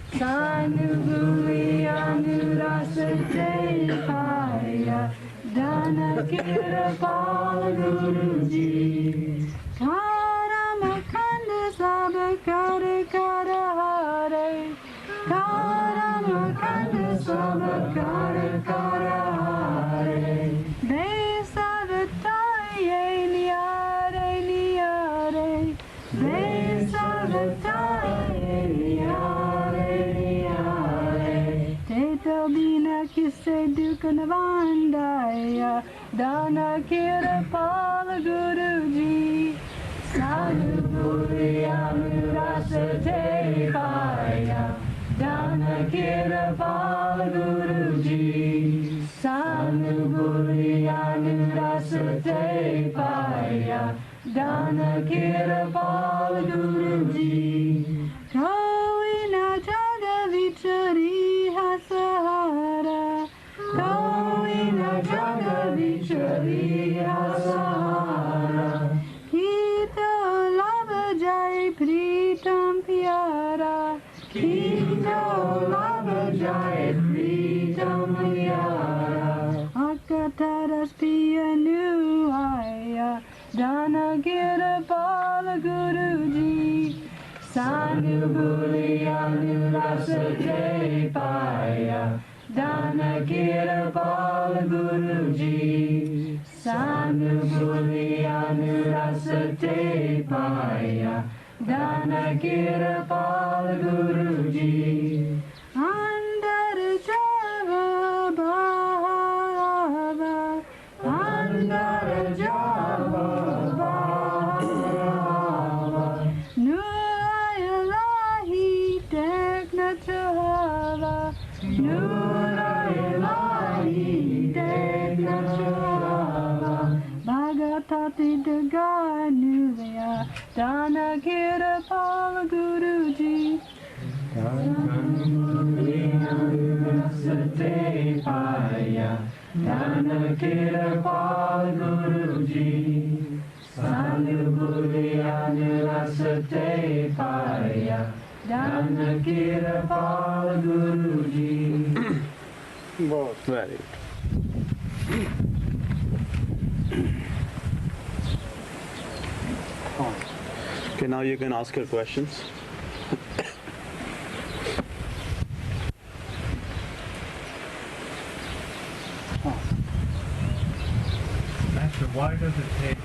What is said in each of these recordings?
Sanubuli Anurasate Paya Dana Kirapala Guruji Karamakanda Sabakara Kara Hare Karamakanda Sabakara Kara Hare Besavataye Niare Niare Besavataye Niare Niare Tetabina Kisse Dukanavandaya Dana Kirapala Guruji Sanubuli Anurasate Paya Dana Kirapala Guruji Sanubuli Anurasate Paya Dana Kirapala Guruji Koina Jaga Vichari Hasahara Koina Jaga Vichari Hasahara Kita Lava Jai Pritam Pyara Kita Lava Jai Pritam Pyara Akataras Piyanu Aya Dana Kirapala Guruji Sanubuli Anurasate Paya Dana Kirapala Guruji Sanubuli Anurasate Paya Dana Kirapala Guruji Andar Java Bhava Andar Java Bhava Nurayalahi Tekna Chava Nurayalahi Tekna Chava Bhagatati Daganuvaya Dana Kirapala Guruji Sanubuli Anurasate Paya Dana Kirapala Guruji Sanubuli Anurasate Paya Dana Kirapala Guruji बहुत Very good. Okay, now you can ask your questions. Master, why does it take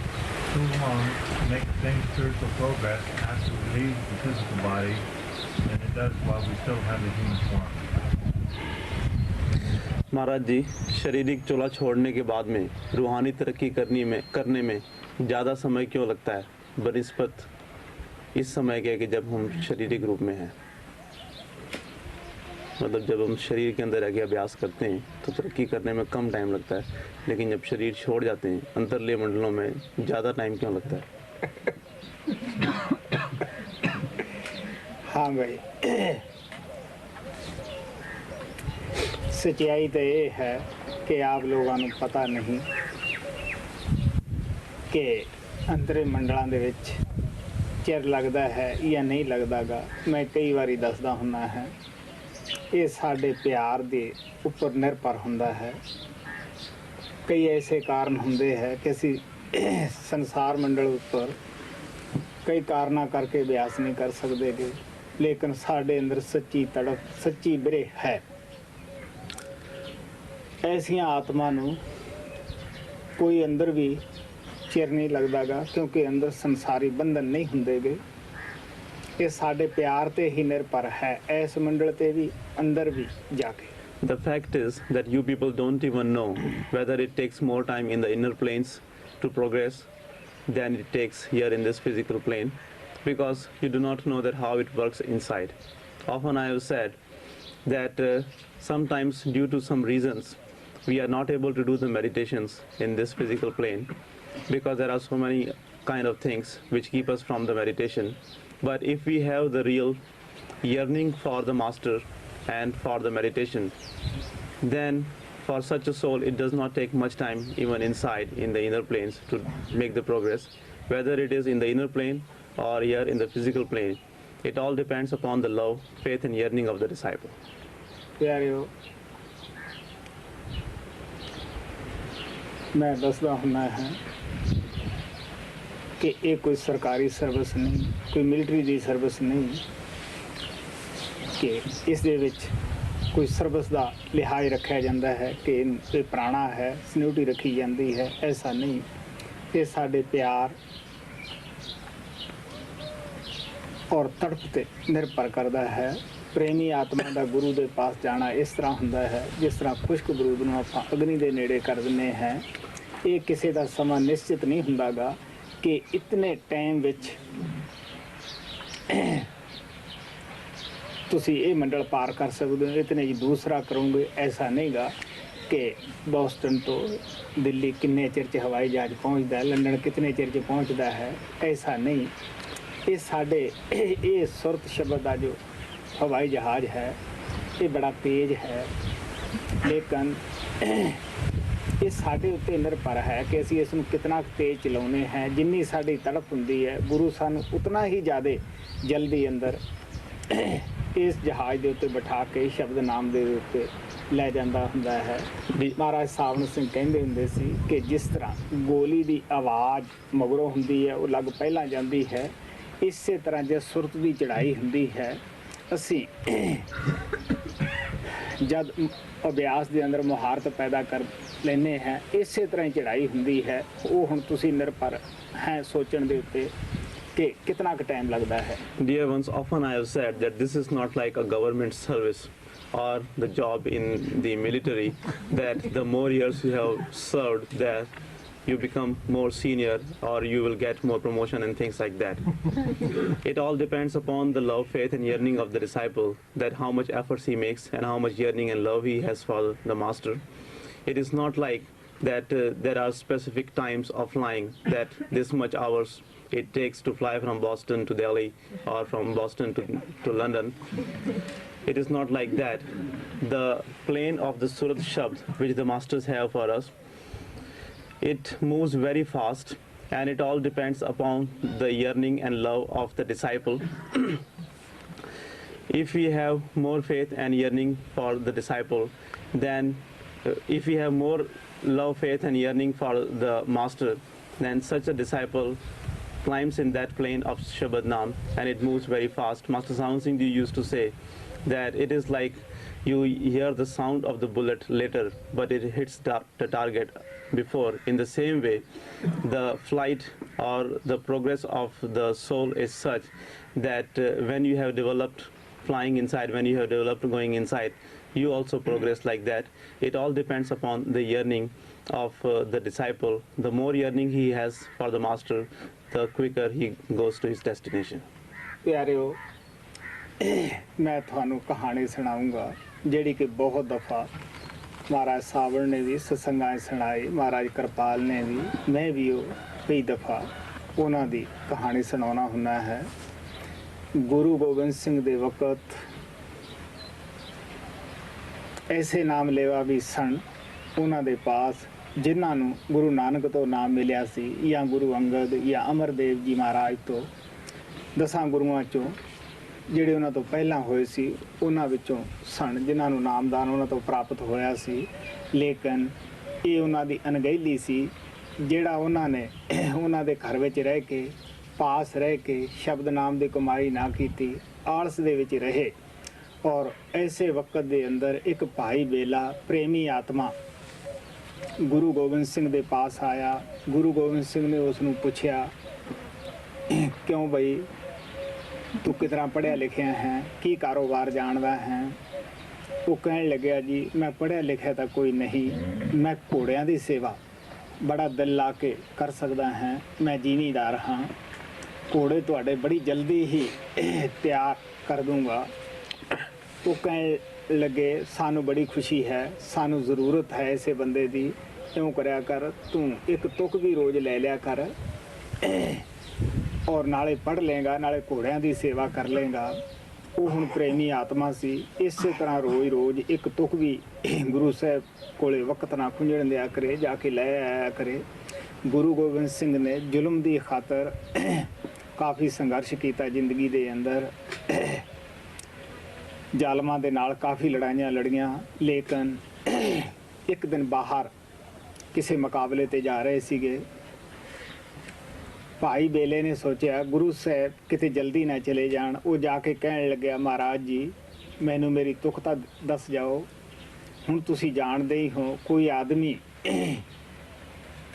so long to make the same spiritual progress after we leave the physical body than it does while we still have the human form? महाराज जी, शारीरिक चोला छोड़ने के बाद में रूहानी तरक्की करने में ज़्यादा समय क्यों लगता है बनिस्बत इस समय के कि जब हम शारीरिक रूप में हैं? मतलब जब हम शरीर के अंदर रह के अभ्यास करते हैं तो तरक्की करने में कम टाइम लगता है, लेकिन जब शरीर छोड़ जाते हैं अंतर्लीय मंडलों में ज़्यादा टाइम क्यों लगता है? हाँ भाई, सच्चाई तो ये है कि आप लोगों को पता नहीं कि अंतरे मंडलों के विच चिर लगता है या नहीं लगता गा। मैं कई बारी दसदा हुंदा है, ये साडे प्यार दे उपर निर्भर हुंदा है। कई ऐसे कारण हुंदे हैं कि असी संसार मंडल उपर कई कारणा करके अभ्यास नहीं कर सकते गे, लेकिन साडे अंदर सच्ची तड़प सच्ची बिरह है। ऐसियां आत्मा नूं कोई अंदर भी चिर नहीं लगता गा, क्योंकि अंदर संसारी बंधन नहीं हुंदे गे। ये साडे प्यार ते ही निर्भर है, ऐस मंडल ते भी अंदर भी जाके। The fact is that you people don't even know whether it takes more time in the inner planes to progress than it takes here in this physical plane, because you do not know that how it works inside. Often I have said that sometimes due to some reasons we are not able to do the meditations in this physical plane because there are so many kind of things which keep us from the meditation. But if we have the real yearning for the master and for the meditation, then for such a soul it does not take much time even inside in the inner planes to make the progress, whether it is in the inner plane or here in the physical plane. It all depends upon the love, faith, and yearning of the disciple. ਪਿਆਰਿਓ, ਮੈਂ ਦੱਸਦਾ ਹੁੰਦਾ ਹੈ ਕਿ ਇਹ ਕੋਈ ਸਰਕਾਰੀ service ਨਹੀਂ, ਕੋਈ ਮਿਲਟਰੀ ਦੀ ਸਰਵਿਸ ਨਹੀਂ ਕਿ ਇਸ ਦੇ ਵਿੱਚ ਕੋਈ ਸਰਵਿਸ ਦਾ ਲਿਹਾਜ਼ ਰੱਖਿਆ ਜਾਂਦਾ ਹੈ ਕਿ ਇਹ ਪੁਰਾਣਾ ਹੈ, ਸਨਿਊਟੀ ਰੱਖੀ ਜਾਂਦੀ ਹੈ। ਐਸਾ ਨਹੀਂ, ਇਹ ਸਾਡੇ ਪਿਆਰ ਔਰ ਤੜਪ ਤੇ ਨਿਰਭਰ ਕਰਦਾ ਹੈ। ਪ੍ਰੇਮੀ ਆਤਮਾ ਦਾ ਗੁਰੂ ਦੇ ਪਾਸ ਜਾਣਾ ਇਸ ਤਰ੍ਹਾਂ ਹੁੰਦਾ ਹੈ ਜਿਸ ਤਰ੍ਹਾਂ ਖੁਸ਼ਕ ਬਰੂਦ ਨੂੰ ਆਪਾਂ ਅਗਨੀ ਦੇ ਨੇੜੇ ਕਰ ਦਿੰਦੇ ਹਾਂ। ਇਹ ਕਿਸੇ ਦਾ ਸਮਾਂ ਨਿਸ਼ਚਿਤ ਨਹੀਂ ਹੁੰਦਾ ਗਾ ਕਿ ਇਤਨੇ ਟਾਈਮ ਵਿੱਚ ਤੁਸੀਂ ਇਹ ਮੰਡਲ ਪਾਰ ਕਰ ਸਕਦੇ ਹੋ, ਇਤਨੇ ਜੀ ਦੂਸਰਾ ਕਰੋਗੇ। ਐਸਾ ਨਹੀਂਗਾ ਕਿ ਬੋਸਟਨ ਤੋਂ ਦਿੱਲੀ ਕਿੰਨੇ ਚਿਰ 'ਚ ਹਵਾਈ ਜਹਾਜ਼ ਪਹੁੰਚਦਾ ਹੈ, ਲੰਡਨ ਕਿਤਨੇ ਚਿਰ 'ਚ ਪਹੁੰਚਦਾ ਹੈ। ਐਸਾ ਨਹੀਂ, ਇਹ ਸਾਡੇ ਇਹ ਸੁਰਤ ਸ਼ਬਦ ਦਾ ਜੋ ਹਵਾਈ ਜਹਾਜ਼ ਹੈ ਇਹ ਬੜਾ ਤੇਜ਼ ਹੈ, ਲੇਕਿਨ ਇਹ ਸਾਡੇ ਉੱਤੇ ਨਿਰਭਰ ਹੈ ਕਿ ਅਸੀਂ ਇਸ ਨੂੰ ਕਿਤਨਾ ਤੇਜ਼ ਚਲਾਉਂਦੇ ਹਾਂ। ਜਿੰਨੀ ਸਾਡੀ ਤੜਪ ਹੁੰਦੀ ਹੈ, ਗੁਰੂ ਸਾਨੂੰ ਉਤਨਾ ਹੀ ਜ਼ਿਆਦਾ ਜਲਦੀ ਅੰਦਰ ਇਸ ਜਹਾਜ਼ ਦੇ ਉੱਤੇ ਬਿਠਾ ਕੇ ਸ਼ਬਦ ਨਾਮ ਦੇ ਉੱਤੇ ਲੈ ਜਾਂਦਾ ਹੁੰਦਾ ਹੈ। ਮਹਾਰਾਜ ਸਾਵਣ ਸਿੰਘ ਕਹਿੰਦੇ ਹੁੰਦੇ ਸੀ ਕਿ ਜਿਸ ਤਰ੍ਹਾਂ ਗੋਲੀ ਦੀ ਆਵਾਜ਼ ਮਗਰੋਂ ਹੁੰਦੀ ਹੈ ਉਹ ਲੱਗ ਪਹਿਲਾਂ ਜਾਂਦੀ ਹੈ, ਇਸੇ ਤਰ੍ਹਾਂ ਜੇ ਸੁਰਤ ਦੀ ਚੜ੍ਹਾਈ ਹੁੰਦੀ ਹੈ, ਅਸੀਂ ਜਦ ਅਭਿਆਸ ਦੇ ਅੰਦਰ ਮੁਹਾਰਤ ਪੈਦਾ ਕਰ ਲੈਂਦੇ ਹਾਂ, ਇਸੇ ਤਰ੍ਹਾਂ ਹੀ ਚੜ੍ਹਾਈ ਹੁੰਦੀ ਹੈ। ਉਹ ਹੁਣ ਤੁਸੀਂ ਨਿਰਭਰ ਹੈ ਸੋਚਣ ਦੇ ਉੱਤੇ ਕਿ ਕਿਤਨਾ ਕੁ ਟਾਈਮ ਲੱਗਦਾ ਹੈ। Dear ones, often I have said that this is not like a government service or the job in the military, that the more years you have served, that you become more senior or you will get more promotion and things like that. It all depends upon the love, faith, and yearning of the disciple, that how much efforts he makes and how much yearning and love he has for the master. It is not like that there are specific times of flying, that this much hours it takes to fly from Boston to Delhi or from Boston to London. It is not like that. The plane of the Surat Shabd, which the masters have for us, it moves very fast, and it all depends upon the yearning and love of the disciple. If we have more faith and yearning for the disciple, then if we have more love, faith, and yearning for the master, then such a disciple climbs in that plane of Shabad Naam, and it moves very fast. Master Sawan Singh Ji used to say that it is like you hear the sound of the bullet later, but it hits the target before. In the same way, the flight or the progress of the soul is such that when you have developed flying inside, when you have developed going inside, you also progress like that. It all depends upon the yearning of the disciple. The more yearning he has for the master, the quicker he goes to his destination. ਪਿਆਰਿਓ, ਮੈਂ ਤੁਹਾਨੂੰ ਕਹਾਣੀ ਸੁਣਾਉਂਗਾ ਜਿਹੜੀ ਕਿ ਬਹੁਤ ਦਫਾ ਮਹਾਰਾਜ ਸਾਵਣ ਨੇ ਵੀ ਸਤਸੰਗਾਂ ਸੁਣਾਈ, ਮਹਾਰਾਜ ਕਿਰਪਾਲ ਨੇ ਵੀ, ਮੈਂ ਵੀ ਉਹ ਕਈ ਦਫਾ ਉਹਨਾਂ ਦੀ ਕਹਾਣੀ ਸੁਣਾਉਣਾ ਹੁੰਦਾ ਹੈ। ਗੁਰੂ ਗੋਬਿੰਦ ਸਿੰਘ ਦੇ ਵਕਤ ਐਸੇ ਨਾਮ ਲੇਵਾ ਵੀ ਸਨ ਉਹਨਾਂ ਦੇ ਪਾਸ ਜਿਨ੍ਹਾਂ ਨੂੰ ਗੁਰੂ ਨਾਨਕ ਤੋਂ ਨਾਮ ਮਿਲਿਆ ਸੀ, ਜਾਂ ਗੁਰੂ ਅੰਗਦ ਜਾਂ ਅਮਰਦੇਵ ਜੀ ਮਹਾਰਾਜ ਤੋਂ, 10 ਗੁਰੂਆਂ 'ਚੋਂ ਜਿਹੜੇ ਉਹਨਾਂ ਤੋਂ ਪਹਿਲਾਂ ਹੋਏ ਸੀ ਉਹਨਾਂ ਵਿੱਚੋਂ ਸਨ ਜਿਨ੍ਹਾਂ ਨੂੰ ਨਾਮਦਾਨ ਉਹਨਾਂ ਤੋਂ ਪ੍ਰਾਪਤ ਹੋਇਆ ਸੀ। ਲੇਕਿਨ ਇਹ ਉਹਨਾਂ ਦੀ ਅਣਗਹਿਲੀ ਸੀ ਜਿਹੜਾ ਉਹਨਾਂ ਨੇ ਉਹਨਾਂ ਦੇ ਘਰ ਵਿੱਚ ਰਹਿ ਕੇ, ਪਾਸ ਰਹਿ ਕੇ ਸ਼ਬਦ ਨਾਮ ਦੀ ਕਮਾਈ ਨਾ ਕੀਤੀ, ਆਲਸ ਦੇ ਵਿੱਚ ਰਹੇ। ਔਰ ਐਸੇ ਵਕਤ ਦੇ ਅੰਦਰ ਇੱਕ ਭਾਈ ਬੇਲਾ ਪ੍ਰੇਮੀ ਆਤਮਾ ਗੁਰੂ ਗੋਬਿੰਦ ਸਿੰਘ ਦੇ ਪਾਸ ਆਇਆ। ਗੁਰੂ ਗੋਬਿੰਦ ਸਿੰਘ ਨੇ ਉਸ ਨੂੰ ਪੁੱਛਿਆ, ਕਿਉਂ ਬਈ ਤੂੰ ਕਿਤਨਾ ਪੜ੍ਹਿਆ ਲਿਖਿਆ ਹੈ, ਕੀ ਕਾਰੋਬਾਰ ਜਾਣਦਾ ਹੈ? ਉਹ ਕਹਿਣ ਲੱਗਿਆ, ਜੀ ਮੈਂ ਪੜ੍ਹਿਆ ਲਿਖਿਆ ਤਾਂ ਕੋਈ ਨਹੀਂ, ਮੈਂ ਘੋੜਿਆਂ ਦੀ ਸੇਵਾ ਬੜਾ ਦਿਲ ਲਾ ਕੇ ਕਰ ਸਕਦਾ ਹਾਂ, ਮੈਂ ਜ਼ਿਮੀਂਦਾਰ ਹਾਂ, ਘੋੜੇ ਤੁਹਾਡੇ ਬੜੀ ਜਲਦੀ ਹੀ ਤਿਆਰ ਕਰ ਦੂੰਗਾ। ਉਹ ਕਹਿਣ ਲੱਗੇ, ਸਾਨੂੰ ਬੜੀ ਖੁਸ਼ੀ ਹੈ, ਸਾਨੂੰ ਜ਼ਰੂਰਤ ਹੈ ਐਸੇ ਬੰਦੇ ਦੀ, ਇਉਂ ਕਰਿਆ ਕਰ, ਤੂੰ ਇੱਕ ਤੁਕ ਵੀ ਰੋਜ਼ ਲੈ ਲਿਆ ਕਰ ਔਰ ਨਾਲੇ ਪੜ੍ਹ ਲਏਗਾ, ਨਾਲੇ ਘੋੜਿਆਂ ਦੀ ਸੇਵਾ ਕਰ ਲਏਗਾ। ਉਹ ਹੁਣ ਪ੍ਰੇਮੀ ਆਤਮਾ ਸੀ, ਇਸੇ ਤਰ੍ਹਾਂ ਰੋਜ਼ ਇੱਕ ਤੁਕ ਵੀ ਗੁਰੂ ਸਾਹਿਬ ਕੋਲੇ ਵਕਤ ਨਾ ਖੁੰਝਣ ਦਿਆ ਕਰੇ, ਜਾ ਕੇ ਲੈ ਆਇਆ ਕਰੇ। ਗੁਰੂ ਗੋਬਿੰਦ ਸਿੰਘ ਨੇ ਜ਼ੁਲਮ ਦੀ ਖਾਤਰ ਕਾਫੀ ਸੰਘਰਸ਼ ਕੀਤਾ ਜ਼ਿੰਦਗੀ ਦੇ ਅੰਦਰ। ਜ਼ਾਲਮਾਂ ਦੇ ਨਾਲ ਕਾਫੀ ਲੜਾਈਆਂ ਲੜੀਆਂ, ਲੇਕਿਨ ਇੱਕ ਦਿਨ ਬਾਹਰ ਕਿਸੇ ਮੁਕਾਬਲੇ ਤੇ ਜਾ ਰਹੇ ਸੀਗੇ। ਭਾਈ ਬੇਲੇ ਨੇ ਸੋਚਿਆ ਗੁਰੂ ਸਾਹਿਬ ਕਿਤੇ ਜਲਦੀ ਨਾ ਚਲੇ ਜਾਣ। ਉਹ ਜਾ ਕੇ ਕਹਿਣ ਲੱਗਿਆ, ਮਹਾਰਾਜ ਜੀ ਮੈਨੂੰ ਮੇਰੀ ਤੁਕ ਤਾਂ ਦੱਸ ਜਾਓ। ਹੁਣ ਤੁਸੀਂ ਜਾਣਦੇ ਹੀ ਹੋ, ਕੋਈ ਆਦਮੀ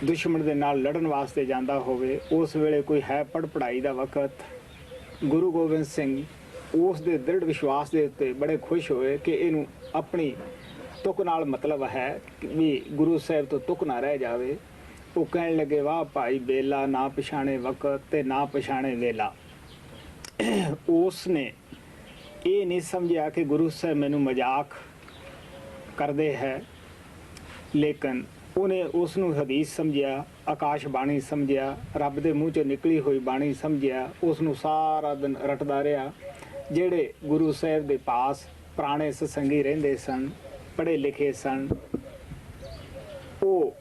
ਦੁਸ਼ਮਣ ਦੇ ਨਾਲ ਲੜਨ ਵਾਸਤੇ ਜਾਂਦਾ ਹੋਵੇ, ਉਸ ਵੇਲੇ ਕੋਈ ਹੈ ਪੜ੍ਹਾਈ ਦਾ ਵਕਤ। ਗੁਰੂ ਗੋਬਿੰਦ ਸਿੰਘ ਉਸ ਦੇ ਦ੍ਰਿੜ ਵਿਸ਼ਵਾਸ ਦੇ ਉੱਤੇ ਬੜੇ ਖੁਸ਼ ਹੋਏ ਕਿ ਇਹਨੂੰ ਆਪਣੀ ਤੁਕ ਨਾਲ ਮਤਲਬ ਹੈ ਵੀ ਗੁਰੂ ਸਾਹਿਬ ਤੋਂ ਤੁਕ ਨਾ ਰਹਿ ਜਾਵੇ। ਉਹ ਕਹਿਣ ਲੱਗੇ, ਵਾਹ ਭਾਈ ਬੇਲਾ, ਨਾ ਪਛਾਣੇ ਵਕਤ ਤੇ ਨਾ ਪਛਾਣੇ ਵੇਲਾ। ਉਸ ਨੇ ਇਹ ਨਹੀਂ ਸਮਝਿਆ ਕਿ ਗੁਰੂ ਸਾਹਿਬ ਮੈਨੂੰ ਮਜ਼ਾਕ ਕਰਦੇ ਹੈ, ਲੇਕਿਨ ਉਹਨੇ ਉਸ ਨੂੰ ਹਦੀਸ ਸਮਝਿਆ, ਆਕਾਸ਼ ਬਾਣੀ ਸਮਝਿਆ, ਰੱਬ ਦੇ ਮੂੰਹ 'ਚੋਂ ਨਿਕਲੀ ਹੋਈ ਬਾਣੀ ਸਮਝਿਆ। ਉਸ ਨੂੰ ਸਾਰਾ ਦਿਨ ਰਟਦਾ ਰਿਹਾ। ਜਿਹੜੇ ਗੁਰੂ ਸਾਹਿਬ ਦੇ ਪਾਸ ਪੁਰਾਣੇ ਸਤਸੰਗੀ ਰਹਿੰਦੇ ਸਨ, ਪੜ੍ਹੇ ਲਿਖੇ ਸਨ, ਉਹ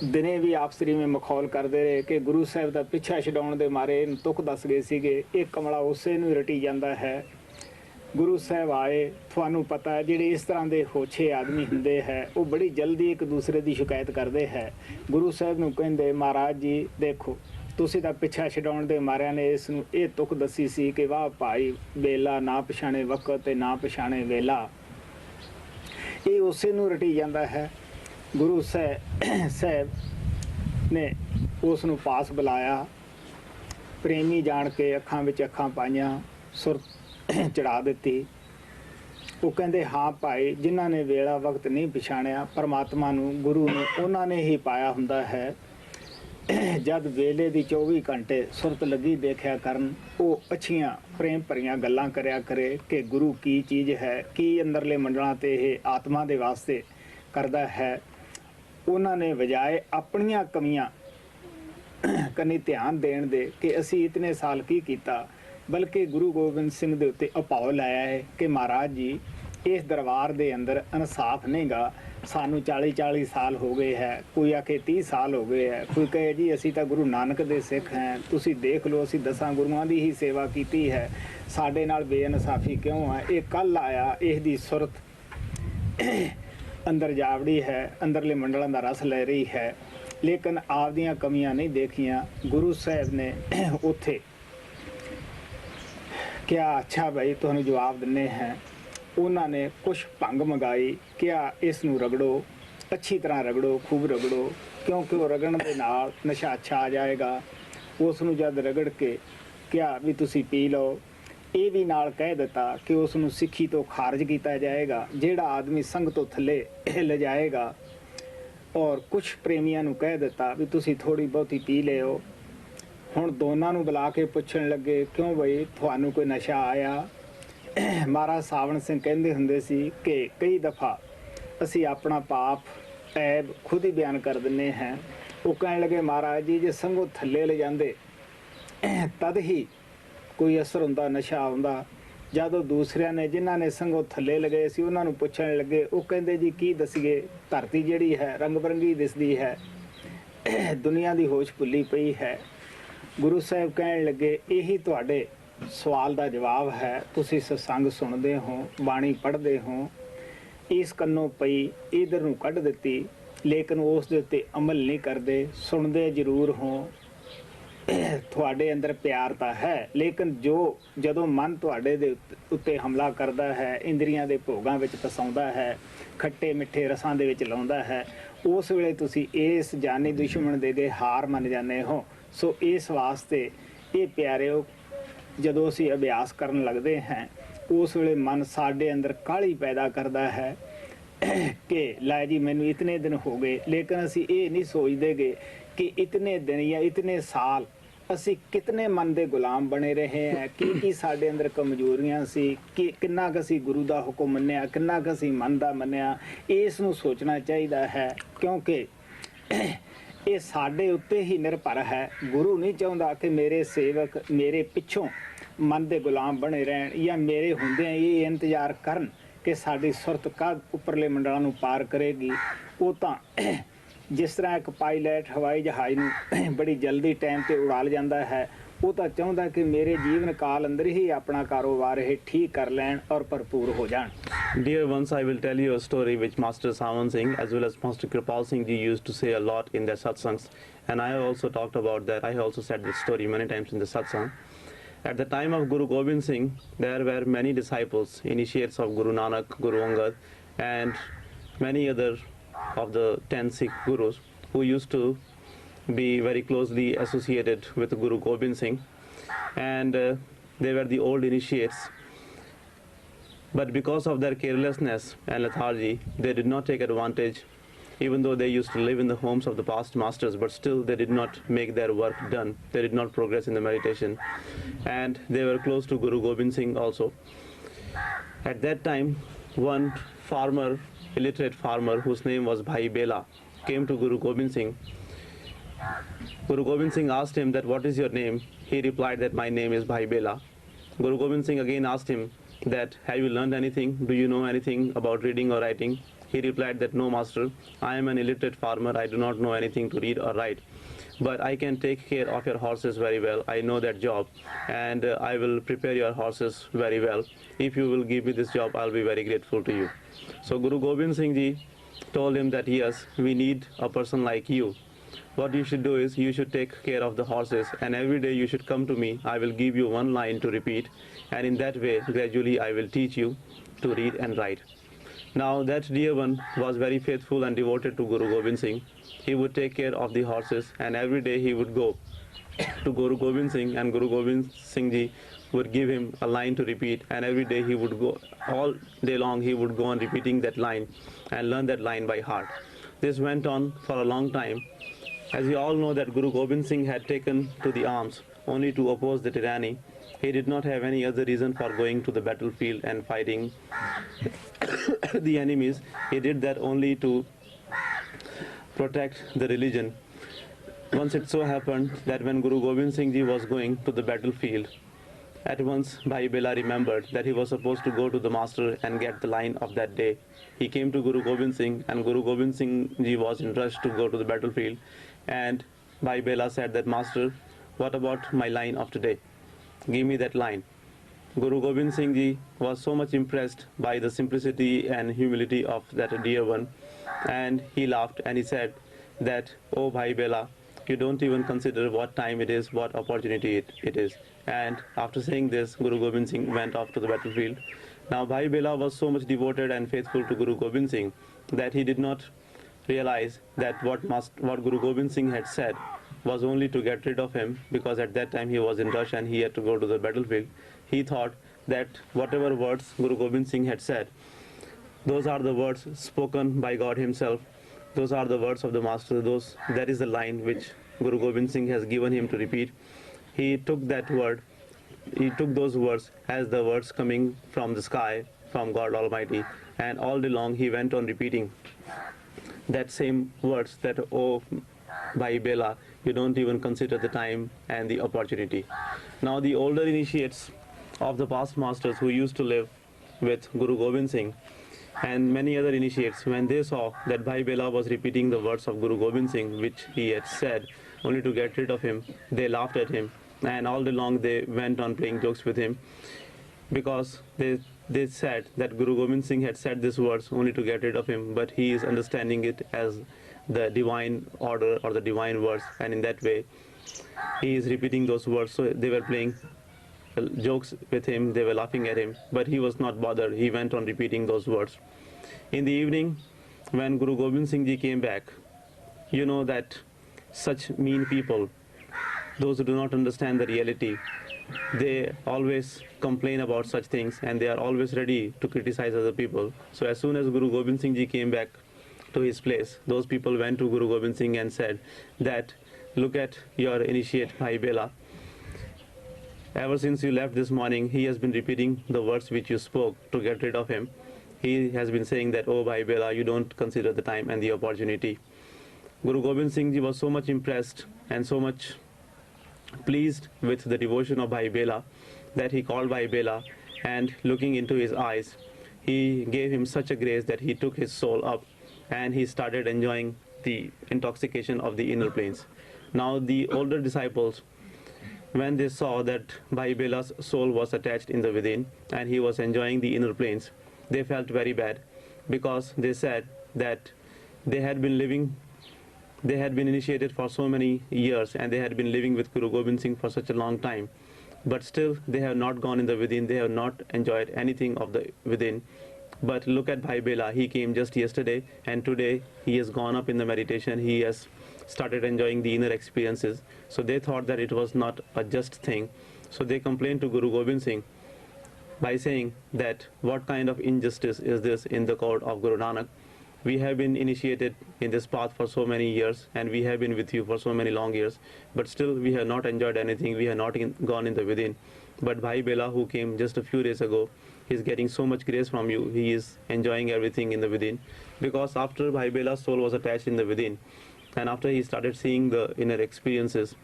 ਦਿਨੇ ਵੀ ਆਪਸਰੀ ਵਿੱਚ ਮਖੌਲ ਕਰਦੇ ਰਹੇ ਕਿ ਗੁਰੂ ਸਾਹਿਬ ਦਾ ਪਿੱਛਾ ਛਡਾਉਣ ਦੇ ਮਾਰੇ ਇਹਨੂੰ ਤੁਕ ਦੱਸ ਗਏ ਸੀਗੇ, ਇਹ ਕਮਲਾ ਉਸੇ ਨੂੰ ਰਟੀ ਜਾਂਦਾ ਹੈ। ਗੁਰੂ ਸਾਹਿਬ ਆਏ। ਤੁਹਾਨੂੰ ਪਤਾ ਹੈ ਜਿਹੜੇ ਇਸ ਤਰ੍ਹਾਂ ਦੇ ਹੋਛੇ ਆਦਮੀ ਹੁੰਦੇ ਹੈ, ਉਹ ਬੜੀ ਜਲਦੀ ਇੱਕ ਦੂਸਰੇ ਦੀ ਸ਼ਿਕਾਇਤ ਕਰਦੇ ਹੈ। ਗੁਰੂ ਸਾਹਿਬ ਨੂੰ ਕਹਿੰਦੇ, ਮਹਾਰਾਜ ਜੀ ਦੇਖੋ, ਤੁਸੀਂ ਤਾਂ ਪਿੱਛਾ ਛਡਾਉਣ ਦੇ ਮਾਰਿਆਂ ਨੇ ਇਸ ਨੂੰ ਇਹ ਤੁਕ ਦੱਸੀ ਸੀ ਕਿ ਵਾਹ ਭਾਈ ਬੇਲਾ, ਨਾ ਪਛਾਣੇ ਵਕਤ ਤੇ ਨਾ ਪਛਾਣੇ ਵੇਲਾ। ਇਹ ਉਸੇ ਨੂੰ ਰਟੀ ਜਾਂਦਾ ਹੈ। ਗੁਰੂ ਸਾਹਿਬ ਨੇ ਉਸ ਨੂੰ ਪਾਸ ਬੁਲਾਇਆ, ਪ੍ਰੇਮੀ ਜਾਣ ਕੇ ਅੱਖਾਂ ਵਿੱਚ ਅੱਖਾਂ ਪਾਈਆਂ, ਸੁਰ ਚੜਾ ਦਿੱਤੀ। ਉਹ ਕਹਿੰਦੇ, ਹਾਂ ਭਾਈ, ਜਿਨ੍ਹਾਂ ਨੇ ਵੇਲਾ ਵਕਤ ਨਹੀਂ ਪਛਾਣਿਆ, ਪਰਮਾਤਮਾ ਨੂੰ, ਗੁਰੂ ਨੂੰ, ਉਹਨਾਂ ਨੇ ਹੀ ਪਾਇਆ ਹੁੰਦਾ ਹੈ। ਜਦ ਵੇਲੇ ਦੀ 24 ਘੰਟੇ ਸੁਰਤ ਲੱਗੀ ਦੇਖਿਆ ਕਰਨ, ਉਹ ਅੱਛੀਆਂ ਪ੍ਰੇਮ ਭਰੀਆਂ ਗੱਲਾਂ ਕਰਿਆ ਕਰੇ ਕਿ ਗੁਰੂ ਕੀ ਚੀਜ਼ ਹੈ, ਕੀ ਅੰਦਰਲੇ ਮੰਡਲਾਂ ਤੇ ਇਹ ਆਤਮਾ ਦੇ ਵਾਸਤੇ ਕਰਦਾ ਹੈ। ਉਹਨਾਂ ਨੇ ਵਜਾਏ ਆਪਣੀਆਂ ਕਮੀਆਂ ਕੰਨੀ ਧਿਆਨ ਦੇਣ ਦੇ ਕਿ ਅਸੀਂ ਇਤਨੇ ਸਾਲ ਕੀ ਕੀਤਾ, ਬਲਕਿ ਗੁਰੂ ਗੋਬਿੰਦ ਸਿੰਘ ਦੇ ਉੱਤੇ ਉਪਾਅ ਲਾਇਆ ਹੈ ਕਿ ਮਹਾਰਾਜ ਜੀ ਇਸ ਦਰਬਾਰ ਦੇ ਅੰਦਰ ਇਨਸਾਫ ਨਹੀਂਗਾ। ਸਾਨੂੰ 40 ਸਾਲ ਹੋ ਗਏ ਹੈ, ਕੋਈ ਆਖੇ 30 ਸਾਲ ਹੋ ਗਏ ਹੈ, ਕੋਈ ਕਹੇ ਜੀ ਅਸੀਂ ਤਾਂ ਗੁਰੂ ਨਾਨਕ ਦੇ ਸਿੱਖ ਹਾਂ, ਤੁਸੀਂ ਦੇਖ ਲਓ ਅਸੀਂ 10 ਗੁਰੂਆਂ ਦੀ ਹੀ ਸੇਵਾ ਕੀਤੀ ਹੈ, ਸਾਡੇ ਨਾਲ ਬੇਇਨਸਾਫੀ ਕਿਉਂ ਹੈ। ਇਹ ਕੱਲ੍ਹ ਆਇਆ, ਇਸ ਦੀ ਸੁਰਤ ਅੰਦਰ ਜਾਵੜੀ ਹੈ, ਅੰਦਰਲੇ ਮੰਡਲਾਂ ਦਾ ਰਸ ਲੈ ਰਹੀ ਹੈ, ਲੇਕਿਨ ਆਪਦੀਆਂ ਕਮੀਆਂ ਨਹੀਂ ਦੇਖੀਆਂ। ਗੁਰੂ ਸਾਹਿਬ ਨੇ ਉੱਥੇ ਕਿਹਾ, ਅੱਛਾ ਭਾਈ ਤੁਹਾਨੂੰ ਜਵਾਬ ਦਿੰਦੇ ਹਾਂ। ਉਹਨਾਂ ਨੇ ਕੁਛ ਭੰਗ ਮੰਗਾਈ, ਕਿਹਾ ਇਸ ਨੂੰ ਰਗੜੋ, ਅੱਛੀ ਤਰ੍ਹਾਂ ਰਗੜੋ, ਖੂਬ ਰਗੜੋ, ਕਿਉਂਕਿ ਉਹ ਰਗੜਨ ਦੇ ਨਾਲ ਨਸ਼ਾ ਛਾ ਜਾਏਗਾ। ਉਸ ਨੂੰ ਜਦ ਰਗੜ ਕੇ ਕਿਹਾ ਵੀ ਤੁਸੀਂ ਪੀ ਲਓ। ਇਹ ਵੀ ਨਾਲ ਕਹਿ ਦਿੱਤਾ ਕਿ ਉਸ ਨੂੰ ਸਿੱਖੀ ਤੋਂ ਖਾਰਜ ਕੀਤਾ ਜਾਏਗਾ, ਜਿਹੜਾ ਆਦਮੀ ਸੰਗ ਤੋਂ ਥੱਲੇ ਲਿਜਾਏਗਾ। ਔਰ ਕੁਛ ਪ੍ਰੇਮੀਆਂ ਨੂੰ ਕਹਿ ਦਿੱਤਾ ਵੀ ਤੁਸੀਂ ਥੋੜ੍ਹੀ ਬਹੁਤੀ ਪੀ ਲਿਓ। ਹੁਣ ਦੋਨਾਂ ਨੂੰ ਬੁਲਾ ਕੇ ਪੁੱਛਣ ਲੱਗੇ, ਕਿਉਂ ਬਈ ਤੁਹਾਨੂੰ ਕੋਈ ਨਸ਼ਾ ਆਇਆ? ਮਹਾਰਾਜ ਸਾਵਣ ਸਿੰਘ ਕਹਿੰਦੇ ਹੁੰਦੇ ਸੀ ਕਿ ਕਈ ਦਫਾ ਅਸੀਂ ਆਪਣਾ ਪਾਪ ਐਬ ਖੁਦ ਹੀ ਬਿਆਨ ਕਰ ਦਿੰਦੇ ਹਾਂ। ਉਹ ਕਹਿਣ ਲੱਗੇ, ਮਹਾਰਾਜ ਜੀ ਜੇ ਸੰਗੋਂ ਥੱਲੇ ਲੈ ਜਾਂਦੇ ਤਦ ਹੀ ਕੋਈ ਅਸਰ ਹੁੰਦਾ, ਨਸ਼ਾ ਆਉਂਦਾ। ਜਦੋਂ ਦੂਸਰਿਆਂ ਨੇ ਜਿਨ੍ਹਾਂ ਨੇ ਸੰਗੋਂ ਥੱਲੇ ਲਗਾਏ ਸੀ ਉਹਨਾਂ ਨੂੰ ਪੁੱਛਣ ਲੱਗੇ, ਉਹ ਕਹਿੰਦੇ ਜੀ ਕੀ ਦੱਸੀਏ, ਧਰਤੀ ਜਿਹੜੀ ਹੈ ਰੰਗ ਬਰੰਗੀ ਦਿਸਦੀ ਹੈ, ਦੁਨੀਆ ਦੀ ਹੋਸ਼ ਭੁੱਲੀ ਪਈ ਹੈ। ਗੁਰੂ ਸਾਹਿਬ ਕਹਿਣ ਲੱਗੇ, ਇਹੀ ਤੁਹਾਡੇ ਸਵਾਲ ਦਾ ਜਵਾਬ ਹੈ। ਤੁਸੀਂ ਸਤਸੰਗ ਸੁਣਦੇ ਹੋ, ਬਾਣੀ ਪੜ੍ਹਦੇ ਹੋ, ਇਸ ਕੰਨੋਂ ਪਈ ਇਧਰ ਨੂੰ ਕੱਢ ਦਿੱਤੀ, ਲੇਕਿਨ ਉਸ ਦੇ ਉੱਤੇ ਅਮਲ ਨਹੀਂ ਕਰਦੇ। ਸੁਣਦੇ ਜ਼ਰੂਰ ਹੋ, ਤੁਹਾਡੇ ਅੰਦਰ ਪਿਆਰ ਤਾਂ ਹੈ, ਲੇਕਿਨ ਜਦੋਂ ਮਨ ਤੁਹਾਡੇ ਦੇ ਉੱਤੇ ਹਮਲਾ ਕਰਦਾ ਹੈ, ਇੰਦਰੀਆਂ ਦੇ ਭੋਗਾਂ ਵਿੱਚ ਫਸਾਉਂਦਾ ਹੈ, ਖੱਟੇ ਮਿੱਠੇ ਰਸਾਂ ਦੇ ਵਿੱਚ ਲਾਉਂਦਾ ਹੈ, ਉਸ ਵੇਲੇ ਤੁਸੀਂ ਇਸ ਜਾਨੀ ਦੁਸ਼ਮਣ ਦੇ ਅੱਗੇ ਹਾਰ ਮੰਨ ਜਾਂਦੇ ਹੋ। ਸੋ ਇਸ ਵਾਸਤੇ ਇਹ ਪਿਆਰਿਓ, ਜਦੋਂ ਅਸੀਂ ਅਭਿਆਸ ਕਰਨ ਲੱਗਦੇ ਹਾਂ, ਉਸ ਵੇਲੇ ਮਨ ਸਾਡੇ ਅੰਦਰ ਕਾਹਲੀ ਪੈਦਾ ਕਰਦਾ ਹੈ ਕਿ ਲੈ ਜੀ ਮੈਨੂੰ ਇਤਨੇ ਦਿਨ ਹੋ ਗਏ, ਲੇਕਿਨ ਅਸੀਂ ਇਹ ਨਹੀਂ ਸੋਚਦੇ ਗੇ ਕਿ ਇਤਨੇ ਦਿਨ ਜਾਂ ਇਤਨੇ ਸਾਲ ਅਸੀਂ ਕਿਤਨੇ ਮਨ ਦੇ ਗੁਲਾਮ ਬਣੇ ਰਹੇ ਹਾਂ, ਕੀ ਸਾਡੇ ਅੰਦਰ ਕਮਜ਼ੋਰੀਆਂ ਸੀ, ਕਿ ਕਿੰਨਾ ਕੁ ਅਸੀਂ ਗੁਰੂ ਦਾ ਹੁਕਮ ਮੰਨਿਆ, ਕਿੰਨਾ ਕੁ ਅਸੀਂ ਮਨ ਦਾ ਮੰਨਿਆ। ਇਸ ਨੂੰ ਸੋਚਣਾ ਚਾਹੀਦਾ ਹੈ, ਕਿਉਂਕਿ ਇਹ ਸਾਡੇ ਉੱਤੇ ਹੀ ਨਿਰਭਰ ਹੈ। ਗੁਰੂ ਨਹੀਂ ਚਾਹੁੰਦਾ ਕਿ ਮੇਰੇ ਸੇਵਕ ਮੇਰੇ ਪਿੱਛੋਂ ਮਨ ਦੇ ਗੁਲਾਮ ਬਣੇ ਰਹਿਣ ਜਾਂ ਮੇਰੇ ਹੁੰਦਿਆਂ ਇਹ ਇੰਤਜ਼ਾਰ ਕਰਨ ਕਿ ਸਾਡੀ ਸੁਰਤ ਕਦ ਉੱਪਰਲੇ ਮੰਡਲਾਂ ਨੂੰ ਪਾਰ ਕਰੇਗੀ। ਉਹ ਤਾਂ ਜਿਸ ਤਰ੍ਹਾਂ ਇੱਕ ਪਾਇਲਟ ਹਵਾਈ ਜਹਾਜ਼ ਨੂੰ ਬੜੀ ਜਲਦੀ ਟਾਈਮ 'ਤੇ ਉਡਾ ਜਾਂਦਾ ਹੈ, ਉਹ ਤਾਂ ਚਾਹੁੰਦਾ ਕਿ ਮੇਰੇ ਜੀਵਨ ਕਾਲ ਅੰਦਰ ਹੀ ਆਪਣਾ ਕਾਰੋਬਾਰ ਇਹ ਠੀਕ ਕਰ ਲੈਣ ਔਰ ਭਰਪੂਰ ਹੋ ਜਾਣ। Dear ones, I will tell you a story which Master Sawan Singh as well as Master Kripal Singh ji used to say a lot in their satsangs, and I have also talked about that. I have also said this story many times in the satsang. At the time of Guru Gobind Singh, there were many disciples, initiates of Guru Nanak, Guru Angad, and many other of the 10 Sikh gurus who used to be very closely associated with Guru Gobind Singh, and they were the old initiates. But because of their carelessness and lethargy, they did not take advantage, even though they used to live in the homes of the past masters, but still they did not make their work done. They did not progress in the meditation, and they were close to Guru Gobind Singh also. At that time, one farmer, illiterate farmer, whose name was Bhai Bela, came to Guru Gobind Singh. Guru Gobind Singh asked him that, what is your name? He replied that my name is Bhai Bela. Guru Gobind Singh again asked him that, have you learned anything? Do you know anything about reading or writing? He replied that, no master, I am an illiterate farmer. I do not know anything to read or write. But I can take care of your horses very well. I know that job, and I will prepare your horses very well. If you will give me this job, I'll be very grateful to you. So Guru Gobind Singh ji told him that, yes, we need a person like you. What you should do is you should take care of the horses, and every day you should come to me. I will give you one line to repeat, and in that way gradually I will teach you to read and write. Now that dear one was very faithful and devoted to Guru Gobind Singh. He would take care of the horses, and every day he would go to Guru Gobind Singh, and Guru Gobind Singh ji would give him a line to repeat, and every day he would go, all day long he would go on repeating that line and learn that line by heart. This went on for a long time. As you all know that Guru Gobind Singh had taken to the arms only to oppose the tyranny. He did not have any other reason for going to the battlefield and fighting the enemies. He did that only to protect the religion. Once it so happened that when Guru Gobind Singh ji was going to the battlefield, at once Bhai Bela remembered that he was supposed to go to the master and get the line of that day. He came to Guru Gobind Singh, and Guru Gobind Singh ji was in rush to go to the battlefield, and Bhai Bela said that, master, what about my line of today? Give me that line. Guru Gobind Singh ji was so much impressed by the simplicity and humility of that dear one, and he laughed and he said that, oh Bhai Bela, you don't even consider what time it is, what opportunity it is. And after saying this, Guru Gobind Singh went off to the battlefield. Now Bhai Bela was so much devoted and faithful to Guru Gobind Singh that he did not realize that what Guru Gobind Singh had said was only to get rid of him, because at that time he was in rush and he had to go to the battlefield. He thought that whatever words Guru Gobind Singh had said, those are the words spoken by God himself. Those are the words of the master. That is the line which Guru Gobind Singh has given him to repeat. He took that word, he took those words as the words coming from the sky, from God Almighty, and all day long he went on repeating that same words, that, oh Bhai Bela, you don't even consider the time and the opportunity. Now the older initiates of the past masters who used to live with Guru Gobind Singh and many other initiates, when they saw that Bhai Bela was repeating the words of Guru Gobind Singh, which he had said only to get rid of him, they laughed at him, and all day long they went on playing jokes with him, because they said that Guru Gobind Singh had said these words only to get rid of him, but he is understanding it as the divine order or the divine words, and in that way he is repeating those words. So they were playing jokes with him, they were laughing at him, but he was not bothered. He went on repeating those words. In the evening, when Guru Gobind Singh ji came back, you know that such mean people, those who do not understand the reality, they always complain about such things, and they are always ready to criticize other people. So as soon as Guru Gobind Singh ji came back to his place, those people went to Guru Gobind Singh and said that, look at your initiate Bhai Bela. Ever since you left this morning, he has been repeating the words which you spoke to get rid of him. He has been saying that, oh Bhai Bela, you don't consider the time and the opportunity. Guru Gobind Singh ji was so much impressed and so much pleased with the devotion of Bhai Bela that he called Bhai Bela, and looking into his eyes, he gave him such a grace that he took his soul up and he started enjoying the intoxication of the inner planes. Now the older disciples, when they saw that Bhai Bela's soul was attached in the within and he was enjoying the inner planes, they felt very bad, because they said that they had been initiated for so many years and they had been living with Guru Gobind Singh for such a long time, but still they have not gone in the within, they have not enjoyed anything of the within. But look at Bhai Bela, he came just yesterday and today he has gone up in the meditation, he has started enjoying the inner experiences. So they thought that it was not a just thing. So they complained to Guru Gobind Singh by saying that what kind of injustice is this in the court of Guru Nanak? We have been initiated in this path for so many years and we have been with you for so many long years, but still we have not enjoyed anything, we have not gone in the within. But Bhai Bela, who came just a few days ago, he is getting so much grace from you, he is enjoying everything in the within. Because after Bhai Bela's soul was attached in the within, and after he started seeing the inner experiences,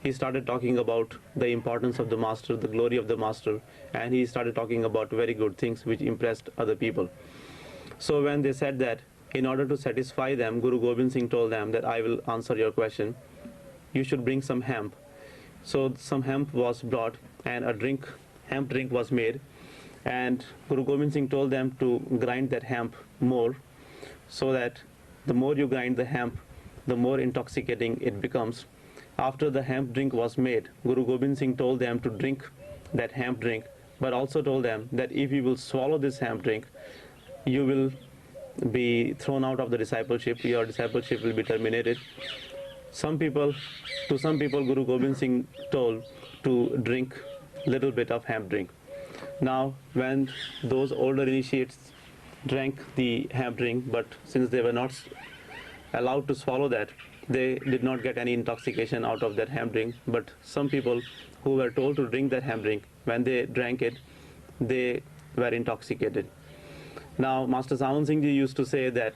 he started talking about the importance of the master, the glory of the master, and he started talking about very good things which impressed other people. So when they said that, in order to satisfy them, Guru Gobind Singh told them that I will answer your question. You should bring some hemp. So some hemp was brought and a hemp drink was made. And Guru Gobind Singh told them to grind that hemp more, so that the more you grind the hemp, the more intoxicating it becomes. After the hemp drink was made, Guru Gobind Singh told them to drink that hemp drink, but also told them that if you will swallow this hemp drink, you will be thrown out of the discipleship, your discipleship will be terminated. To some people, Guru Gobind Singh told to drink little bit of hemp drink. Now, when those older initiates drank the hemp drink, but since they were not allowed to swallow that, they did not get any intoxication out of that hemp drink. But some people who were told to drink that hemp drink, when they drank it, they were intoxicated. Now, Master Sawan Singh Ji used to say that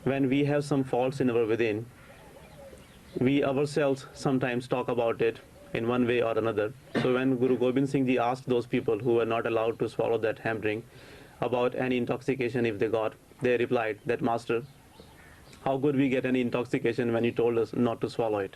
when we have some faults in our within, we ourselves sometimes talk about it in one way or another. So when Guru Gobind Singh Ji asked those people who were not allowed to swallow that hemp drink about any intoxication if they got, they replied that, Master, how could we get any intoxication when you told us not to swallow it?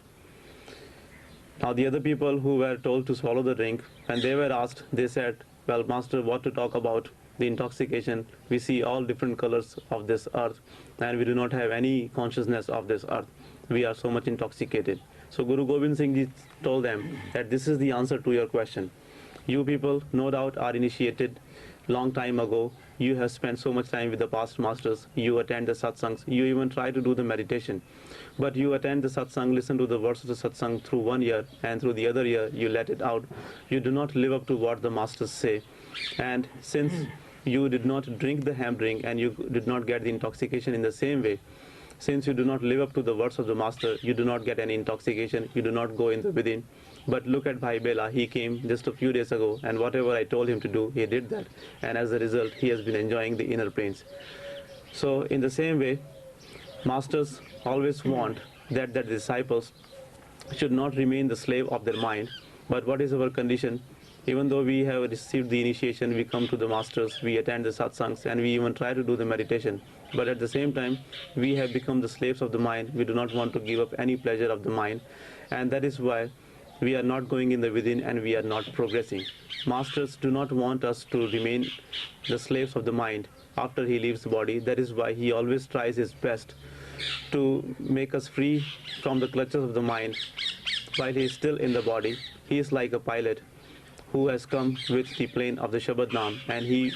Now the other people who were told to swallow the drink, when they were asked, they said, well, Master, what to talk about the intoxication? We see all different colors of this earth and we do not have any consciousness of this earth. We are so much intoxicated. So Guru Gobind Singh Ji told them that this is the answer to your question. You people no doubt are initiated long time ago. You have spent so much time with the past masters. You attend the satsangs. You even try to do the meditation. But you attend the satsang, listen to the words of the satsang through 1 year, and through the other year you let it out. You do not live up to what the masters say. And since you did not drink the hemp drink and you did not get the intoxication in the same way, since you do not live up to the words of the master, you do not get any intoxication, you do not go in the within. But look at Bhai Bela, he came just a few days ago and whatever I told him to do, he did that. And as a result, he has been enjoying the inner planes. So in the same way, masters always want that the disciples should not remain the slave of their mind. But what is our condition? Even though we have received the initiation, we come to the masters, we attend the satsangs, and we even try to do the meditation. But at the same time, we have become the slaves of the mind. We do not want to give up any pleasure of the mind. And that is why we are not going in the within and we are not progressing. Masters do not want us to remain the slaves of the mind after he leaves the body. That is why he always tries his best to make us free from the clutches of the mind while he is still in the body. He is like a pilot who has come with the plane of the Shabad Naam, and he,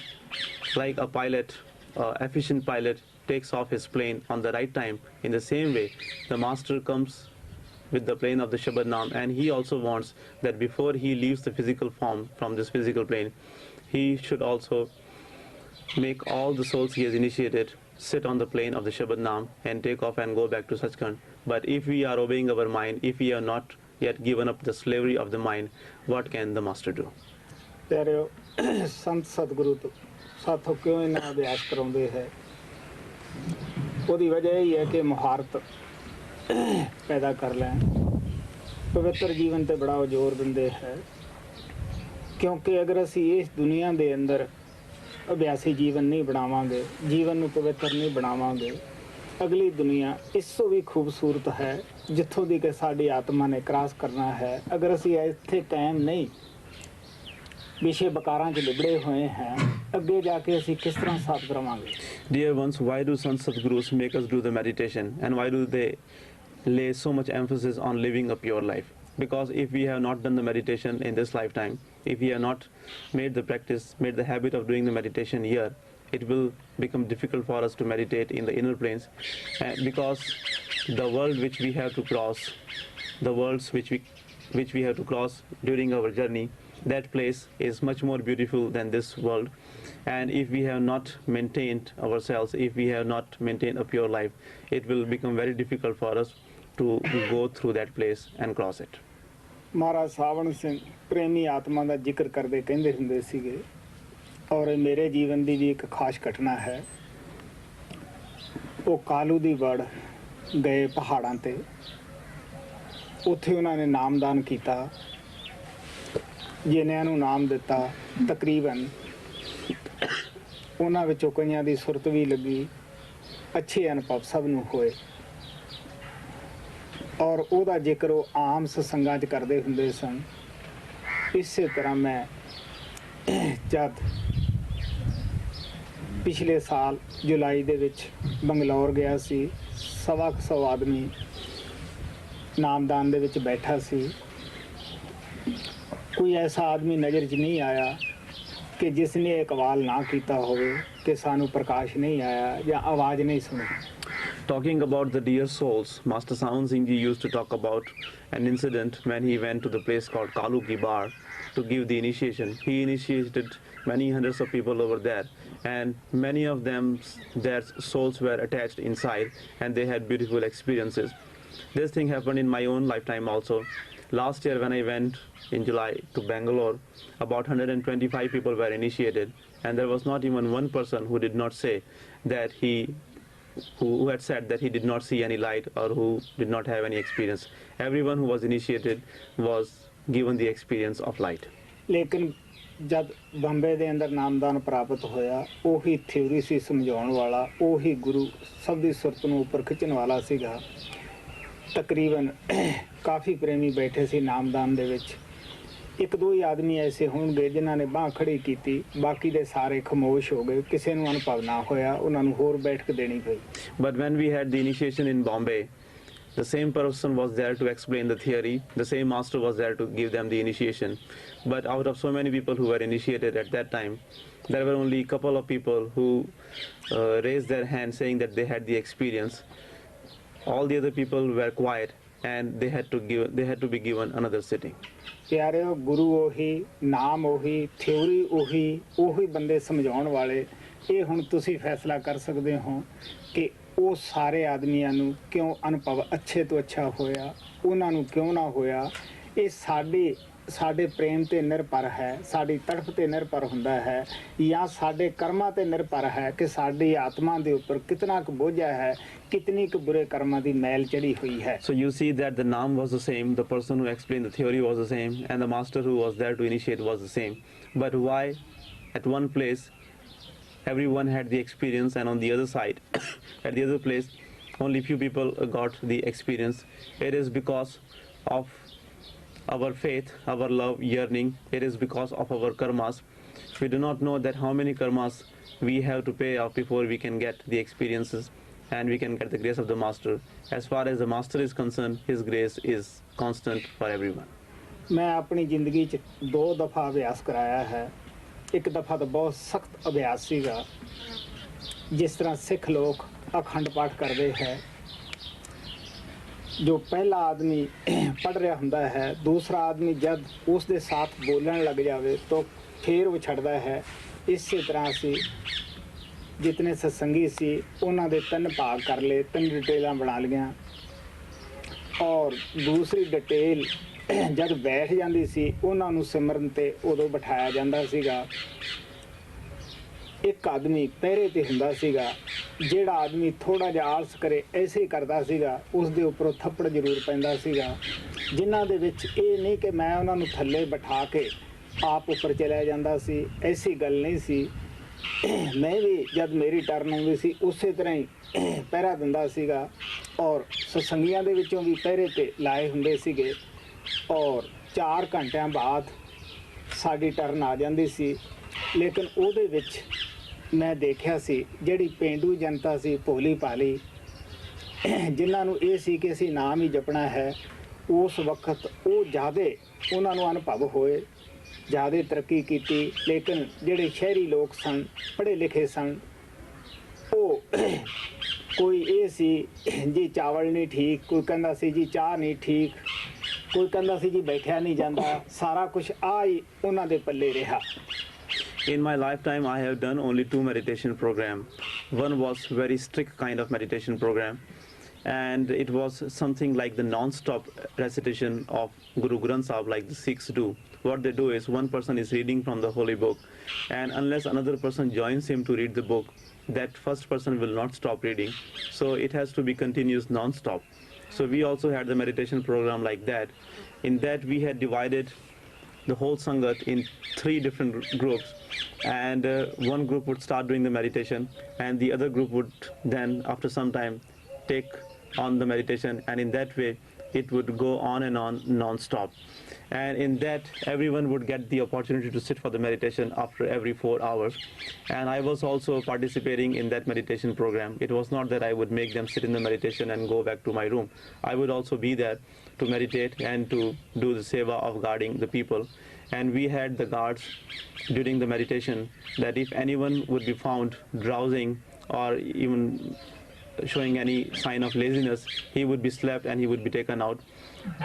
like a pilot, efficient pilot, takes off his plane on the right time. In the same way, the master comes with the plane of the Shabad Naam, and he also wants that before he leaves the physical form from this physical plane, he should also make all the souls he has initiated sit on the plane of the Shabad Naam and take off and go back to Sachkhand. But if we are obeying our mind, if we are not yet given up the slavery of the mind, what can the master do? ਪਿਆਰਿਓ, ਸੰਤ ਸਤਿਗੁਰੂ ਤੋਂ ਸਾਥੋਂ ਕਿਉਂ ਇਹਨਾਂ ਅਭਿਆਸ ਕਰਾਉਂਦੇ ਹੈ? ਉਹਦੀ ਵਜ੍ਹਾ ਇਹ ਹੈ ਕਿ ਮੁਹਾਰਤ ਪੈਦਾ ਕਰ ਲੈਣ, ਪਵਿੱਤਰ ਜੀਵਨ ਤੇ ਬੜਾ ਜ਼ੋਰ ਦਿੰਦੇ ਹੈ। ਕਿਉਂਕਿ ਅਗਰ ਅਸੀਂ ਇਸ ਦੁਨੀਆ ਦੇ ਅੰਦਰ ਅਭਿਆਸੀ ਜੀਵਨ ਨਹੀਂ ਬਣਾਵਾਂਗੇ, ਜੀਵਨ ਨੂੰ ਪਵਿੱਤਰ ਨਹੀਂ ਬਣਾਵਾਂਗੇ, ਅਗਲੀ ਦੁਨੀਆ ਇਸ ਤੋਂ ਵੀ ਖੂਬਸੂਰਤ ਹੈ ਜਿੱਥੋਂ ਦੀ ਕਿ ਸਾਡੀ ਆਤਮਾ ਨੇ ਕ੍ਰਾਸ ਕਰਨਾ ਹੈ। ਅਗਰ ਅਸੀਂ ਇੱਥੇ ਕਾਇਮ ਨਹੀਂ ਵਿਸ਼ੇ ਬਕਾਰਾਂ 'ਚ ਲਿਬੜੇ ਹੋਏ ਹਾਂ, ਅੱਗੇ ਜਾ ਕੇ ਅਸੀਂ ਕਿਸ ਤਰ੍ਹਾਂ ਸਾਬਤ ਰਵਾਂਗੇ? Dear ones, why do some Sadgurus make us do the meditation, and why do they lay so much emphasis on living a pure life? Because if we have not done the meditation in this lifetime, if we have not made the practice, made the habit of doing the meditation here, it will become difficult for us to meditate in the inner planes, because the world which we have to cross, the worlds which we have to cross during our journey, that place is much more beautiful than this world. And if we have not maintained ourselves, if we have not maintained a pure life, it will become very difficult for us to go through that place and cross it. ਮਹਾਰਾਜ ਸਾਵਣ ਸਿੰਘ ਪ੍ਰੇਮੀ ਆਤਮਾ ਦਾ ਜ਼ਿਕਰ ਕਰਦੇ ਕਹਿੰਦੇ ਹੁੰਦੇ ਸੀਗੇ, ਔਰ ਮੇਰੇ ਜੀਵਨ ਦੀ ਵੀ ਇੱਕ ਖਾਸ ਘਟਨਾ ਹੈ। ਉਹ ਕਾਲੂ ਦੀ ਵੜ ਗਏ ਪਹਾੜਾਂ ਤੇ, ਉੱਥੇ ਉਹਨਾਂ ਨੇ ਨਾਮਦਾਨ ਕੀਤਾ, ਜਿਨ੍ਹਾਂ ਨੂੰ ਨਾਮ ਦਿੱਤਾ ਤਕਰੀਬਨ ਉਹਨਾਂ ਵਿੱਚੋਂ ਕਈਆਂ ਦੀ ਸੁਰਤ ਵੀ ਲੱਗੀ, ਅੱਛੇ ਅਨੁਭਵ ਸਭ ਨੂੰ ਹੋਏ। ਔਰ ਉਹਦਾ ਜ਼ਿਕਰ ਉਹ ਆਮ ਸਤਸੰਗਾਂ 'ਚ ਕਰਦੇ ਹੁੰਦੇ ਸਨ। ਇਸੇ ਤਰ੍ਹਾਂ ਮੈਂ ਜਦ ਪਿਛਲੇ ਸਾਲ ਜੁਲਾਈ ਦੇ ਵਿੱਚ ਬੰਗਲੌਰ ਗਿਆ ਸੀ, 125 ਆਦਮੀ ਨਾਮਦਾਨ ਦੇ ਵਿੱਚ ਬੈਠਾ ਸੀ। ਕੋਈ ਐਸਾ ਆਦਮੀ ਨਜ਼ਰ 'ਚ ਨਹੀਂ ਆਇਆ ਕਿ ਜਿਸ ਨੇ ਇਕਬਾਲ ਨਾ ਕੀਤਾ ਹੋਵੇ ਕਿ ਸਾਨੂੰ ਪ੍ਰਕਾਸ਼ ਨਹੀਂ ਆਇਆ ਜਾਂ ਆਵਾਜ਼ ਨਹੀਂ ਸੁਣੀ। Talking about the dear souls, Master Sawan Singh Ji used to talk about an incident when he went to the place called Kalu Ki Bar to give the initiation. He initiated many hundreds of people over there, and many of them, their souls were attached inside and they had beautiful experiences. This thing happened in my own lifetime also. Last year when I went in July to Bangalore, about 125 people were initiated, and there was not even one person who did not say that who had said that he did not see any light or who did not have any experience. Everyone who was initiated was given the experience of light. ਲੇਕਿਨ ਜਦ ਬੰਬੇ ਦੇ ਅੰਦਰ ਨਾਮਦਾਨ ਪ੍ਰਾਪਤ ਹੋਇਆ, ਉਹੀ theory ਸੀ ਸਮਝਾਉਣ ਵਾਲਾ, ਉਹੀ ਗੁਰੂ ਸਭ ਦੀ ਸੁਰਤ ਨੂੰ ਉੱਪਰ ਖਿੱਚਣ ਵਾਲਾ ਸੀਗਾ। ਤਕਰੀਬਨ ਕਾਫੀ ਪ੍ਰੇਮੀ ਬੈਠੇ ਸੀ ਨਾਮਦਾਨ ਦੇ ਵਿੱਚ। ਇੱਕ ਦੋ ਹੀ ਆਦਮੀ ਐਸੇ ਹੋਣਗੇ ਜਿਨ੍ਹਾਂ ਨੇ ਬਾਂਹ ਖੜੀ ਕੀਤੀ, ਬਾਕੀ ਦੇ ਸਾਰੇ ਖਾਮੋਸ਼ ਹੋ ਗਏ, ਕਿਸੇ ਨੂੰ ਅਨੁਭਵ ਨਾ ਹੋਇਆ, ਉਹਨਾਂ ਨੂੰ ਹੋਰ ਬੈਠਕ ਦੇਣੀ ਪਈ। But when we had the initiation in Bombay, the same person was there to explain the theory, the same master was there to give them the initiation. But out of so many people who were initiated at that time, there were only a couple of people who raised their hand saying that they had the experience. All the other people were quiet and they had to be given another sitting. ਪਿਆਰਿਓ, ਗੁਰੂ ਉਹੀ, ਨਾਮ ਉਹੀ, theory ਉਹੀ ਬੰਦੇ ਸਮਝਾਉਣ ਵਾਲੇ। ਇਹ ਹੁਣ ਤੁਸੀਂ ਫੈਸਲਾ ਕਰ ਸਕਦੇ ਹੋ ਕਿ ਉਹ ਸਾਰੇ ਆਦਮੀਆਂ ਨੂੰ ਕਿਉਂ ਅਨੁਭਵ ਅੱਛੇ ਤੋਂ ਅੱਛਾ ਹੋਇਆ, ਉਹਨਾਂ ਨੂੰ ਕਿਉਂ ਨਾ ਹੋਇਆ। ਇਹ ਸਾਡੇ ਪ੍ਰੇਮ ਤੇ ਨਿਰਭਰ ਹੈ, ਸਾਡੀ ਤੜਫ ਤੇ ਨਿਰਭਰ ਹੁੰਦਾ ਹੈ, ਜਾਂ ਸਾਡੇ ਕਰਮਾਂ ਤੇ ਨਿਰਭਰ ਹੈ ਕਿ ਸਾਡੀ ਆਤਮਾ ਦੇ ਉੱਪਰ ਕਿਤਨਾ ਕੁ ਬੋਝਾ ਹੈ, ਕਿਤਨੀ ਕੁ ਬੁਰੇ ਕਰਮਾਂ ਦੀ ਮੈਲ ਚੜੀ ਹੋਈ ਹੈ। So you see that the Naam was the same, the person who explained the theory was the same, and the master who was there to initiate was the same. But why at one place everyone had the experience and on the other side, at the other place, only few people got the experience? It is because of our faith, our love, yearning. It is because of our karmas. We do not know that how many karmas we have to pay off before we can get the experiences and we can get the grace of the master. As far as the master is concerned, his grace is constant for everyone. ਮੈਂ ਆਪਣੀ ਜ਼ਿੰਦਗੀ 'ਚ 2 ਦਫਾ ਅਭਿਆਸ ਕਰਾਇਆ ਹੈ। ਇੱਕ ਦਫਾ ਤਾਂ ਬਹੁਤ ਸਖਤ ਅਭਿਆਸ ਸੀਗਾ, ਜਿਸ ਤਰ੍ਹਾਂ ਸਿੱਖ ਲੋਕ ਅਖੰਡ ਪਾਠ ਕਰਦੇ ਹੈ। ਜੋ ਪਹਿਲਾ ਆਦਮੀ ਪੜ੍ਹ ਰਿਹਾ ਹੁੰਦਾ ਹੈ, ਦੂਸਰਾ ਆਦਮੀ ਜਦ ਉਸ ਦੇ ਸਾਥ ਬੋਲਣ ਲੱਗ ਜਾਵੇ ਤਾਂ ਫਿਰ ਉਹ ਛੱਡਦਾ ਹੈ। ਇਸੇ ਤਰ੍ਹਾਂ ਅਸੀਂ ਜਿਤਨੇ ਸਤਸੰਗੀ ਸੀ ਉਹਨਾਂ ਦੇ 3 ਭਾਗ ਕਰ ਲਏ, 3 ਡਿਟੇਲਾਂ ਬਣਾ ਲਈਆਂ। ਔਰ ਦੂਸਰੀ ਡਿਟੇਲ ਜਦ ਬੈਠ ਜਾਂਦੀ ਸੀ, ਉਹਨਾਂ ਨੂੰ ਸਿਮਰਨ 'ਤੇ ਉਦੋਂ ਬਿਠਾਇਆ ਜਾਂਦਾ ਸੀਗਾ। ਇੱਕ ਆਦਮੀ ਪਹਿਰੇ ਤੇ ਹੁੰਦਾ ਸੀਗਾ। ਜਿਹੜਾ ਆਦਮੀ ਥੋੜ੍ਹਾ ਜਿਹਾ ਆਲਸ ਕਰੇ, ਐਸੇ ਹੀ ਕਰਦਾ ਸੀਗਾ, ਉਸ ਦੇ ਉੱਪਰੋਂ ਥੱਪੜ ਜ਼ਰੂਰ ਪੈਂਦਾ ਸੀਗਾ। ਜਿਨ੍ਹਾਂ ਦੇ ਵਿੱਚ ਇਹ ਨਹੀਂ ਕਿ ਮੈਂ ਉਹਨਾਂ ਨੂੰ ਥੱਲੇ ਬਿਠਾ ਕੇ ਆਪ ਉੱਪਰ ਚਲਿਆ ਜਾਂਦਾ ਸੀ, ਐਸੀ ਗੱਲ ਨਹੀਂ ਸੀ। ਮੈਂ ਵੀ ਜਦ ਮੇਰੀ ਟਰਨ ਆਉਂਦੀ ਸੀ ਉਸੇ ਤਰ੍ਹਾਂ ਹੀ ਪਹਿਰਾ ਦਿੰਦਾ ਸੀਗਾ ਔਰ ਸਤਸੰਗੀਆਂ ਦੇ ਵਿੱਚੋਂ ਵੀ ਪਹਿਰੇ ਤੇ ਲਾਏ ਹੁੰਦੇ ਸੀਗੇ ਔਰ 4 ਘੰਟਿਆਂ ਬਾਅਦ ਸਾਡੀ ਟਰਨ ਆ ਜਾਂਦੀ ਸੀ। ਲੇਕਿਨ ਉਹਦੇ ਵਿੱਚ ਮੈਂ ਦੇਖਿਆ ਸੀ ਜਿਹੜੀ ਪੇਂਡੂ ਜਨਤਾ ਸੀ ਭੋਲੀ ਭਾਲੀ, ਜਿਨ੍ਹਾਂ ਨੂੰ ਇਹ ਸੀ ਕਿ ਅਸੀਂ ਨਾਮ ਹੀ ਜਪਣਾ ਹੈ, ਉਸ ਵਕਤ ਉਹ ਜ਼ਿਆਦਾ ਉਹਨਾਂ ਨੂੰ ਅਨੁਭਵ ਹੋਏ, ਜ਼ਿਆਦਾ ਤਰੱਕੀ ਕੀਤੀ। ਲੇਕਿਨ ਜਿਹੜੇ ਸ਼ਹਿਰੀ ਲੋਕ ਸਨ, ਪੜ੍ਹੇ ਲਿਖੇ ਸਨ, ਉਹ ਕੋਈ ਇਹ ਸੀ ਜੀ ਚਾਵਲ ਨਹੀਂ ਠੀਕ, ਕੋਈ ਕਹਿੰਦਾ ਸੀ ਜੀ ਚਾਹ ਨਹੀਂ ਠੀਕ, ਕੋਈ ਕਹਿੰਦਾ ਸੀ ਜੀ ਬੈਠਿਆ ਨਹੀਂ ਜਾਂਦਾ, ਸਾਰਾ ਕੁਝ ਆ ਹੀ ਉਹਨਾਂ ਦੇ ਪੱਲੇ ਰਿਹਾ। In my lifetime, I have done only 2 meditation programs. One was very strict kind of meditation program, and it was something like the non-stop recitation of Guru Granth Sahib, like the Sikhs do. What they do is one person is reading from the holy book, and unless another person joins him to read the book, that first person will not stop reading. So it has to be continuous non-stop. So we also had the meditation program like that. In that we had divided the whole Sangat in 3 different groups, and one group would start doing the meditation and the other group would then after some time take on the meditation, and in that way it would go on and on non-stop. And in that everyone would get the opportunity to sit for the meditation after every 4 hours, and I was also participating in that meditation program. It was not that I would make them sit in the meditation and go back to my room. I would also be there to meditate and to do the seva of guarding the people. And we had the guards during the meditation that if anyone would be found drowsing or even showing any sign of laziness, he would be slapped and he would be taken out.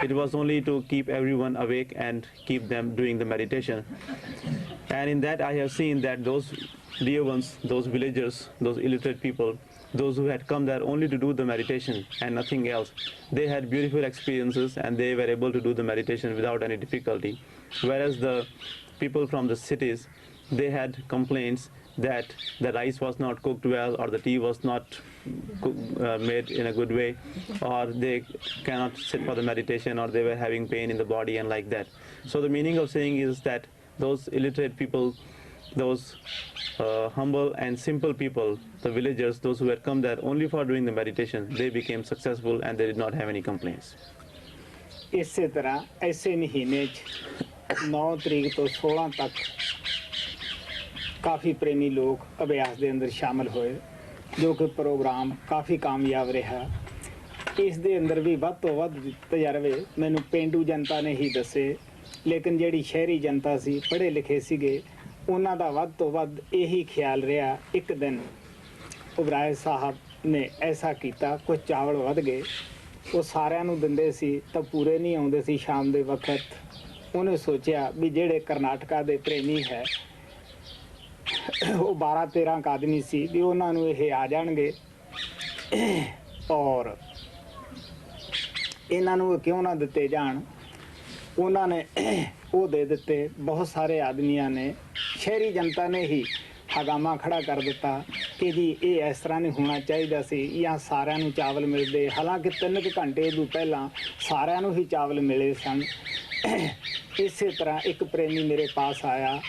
It was only to keep everyone awake and keep them doing the meditation. And in that I have seen that those dear ones, those villagers, those illiterate people, those who had come there only to do the meditation and nothing else, they had beautiful experiences and they were able to do the meditation without any difficulty. Whereas the people from the cities, they had complaints that the rice was not cooked well, or the tea was not made in a good way, or they cannot sit for the meditation, or they were having pain in the body and like that. So the meaning of saying is that those illiterate people, those humble and simple people, the villagers, those who had come there only for doing the meditation, they became successful and they did not have any complaints. ਇਸੇ ਤਰ੍ਹਾਂ ਐਸੇ ਮਹੀਨੇ 'ਚ 9 ਤਰੀਕ ਤੋਂ 16 ਤੱਕ ਕਾਫੀ ਪ੍ਰੇਮੀ ਲੋਕ ਅਭਿਆਸ ਦੇ ਅੰਦਰ ਸ਼ਾਮਲ ਹੋਏ, ਜੋ ਕਿ ਪ੍ਰੋਗਰਾਮ ਕਾਫੀ ਕਾਮਯਾਬ ਰਿਹਾ। ਇਸ ਦੇ ਅੰਦਰ ਵੀ ਵੱਧ ਤੋਂ ਵੱਧ ਤਜਰਬੇ ਮੈਨੂੰ ਪੇਂਡੂ ਜਨਤਾ ਨੇ ਹੀ ਦੱਸੇ, ਲੇਕਿਨ ਜਿਹੜੀ ਸ਼ਹਿਰੀ ਜਨਤਾ ਸੀ, ਪੜ੍ਹੇ ਲਿਖੇ ਸੀਗੇ, ਉਹਨਾਂ ਦਾ ਵੱਧ ਤੋਂ ਵੱਧ ਇਹੀ ਖਿਆਲ ਰਿਹਾ। ਇੱਕ ਦਿਨ ਉਬਰਾਏ ਸਾਹਿਬ ਨੇ ਐਸਾ ਕੀਤਾ, ਕੁਝ ਚਾਵਲ ਵੱਧ ਗਏ, ਉਹ ਸਾਰਿਆਂ ਨੂੰ ਦਿੰਦੇ ਸੀ ਤਾਂ ਪੂਰੇ ਨਹੀਂ ਆਉਂਦੇ ਸੀ ਸ਼ਾਮ ਦੇ ਵਕਤ। ਉਹਨੇ ਸੋਚਿਆ ਵੀ ਜਿਹੜੇ ਕਰਨਾਟਕਾ ਦੇ ਪ੍ਰੇਮੀ ਹੈ, ਉਹ 12-13 ਆਦਮੀ ਸੀ, ਵੀ ਉਹਨਾਂ ਨੂੰ ਇਹ ਆ ਜਾਣਗੇ ਔਰ ਇਹਨਾਂ ਨੂੰ ਕਿਉਂ ਨਾ ਦਿੱਤੇ ਜਾਣ। ਉਹਨਾਂ ਨੇ ਉਹ ਦੇ ਦਿੱਤੇ। ਬਹੁਤ ਸਾਰੇ ਆਦਮੀਆਂ ਨੇ, ਸ਼ਹਿਰੀ ਜਨਤਾ ਨੇ ਹੀ ਹਗਾਮਾ ਖੜਾ ਕਰ ਦਿੱਤਾ ਕਿ ਜੀ ਇਹ ਇਸ ਤਰ੍ਹਾਂ ਨਹੀਂ ਹੋਣਾ ਚਾਹੀਦਾ ਸੀ, ਜਾਂ ਸਾਰਿਆਂ ਨੂੰ ਚਾਵਲ ਮਿਲਦੇ। ਹਾਲਾਂਕਿ 3 ਘੰਟੇ ਤੋਂ ਪਹਿਲਾਂ ਸਾਰਿਆਂ ਨੂੰ ਹੀ ਚਾਵਲ ਮਿਲੇ ਸਨ। ਇਸੇ ਤਰ੍ਹਾਂ ਇੱਕ ਪ੍ਰੇਮੀ ਮੇਰੇ ਪਾਸ ਆਇਆ,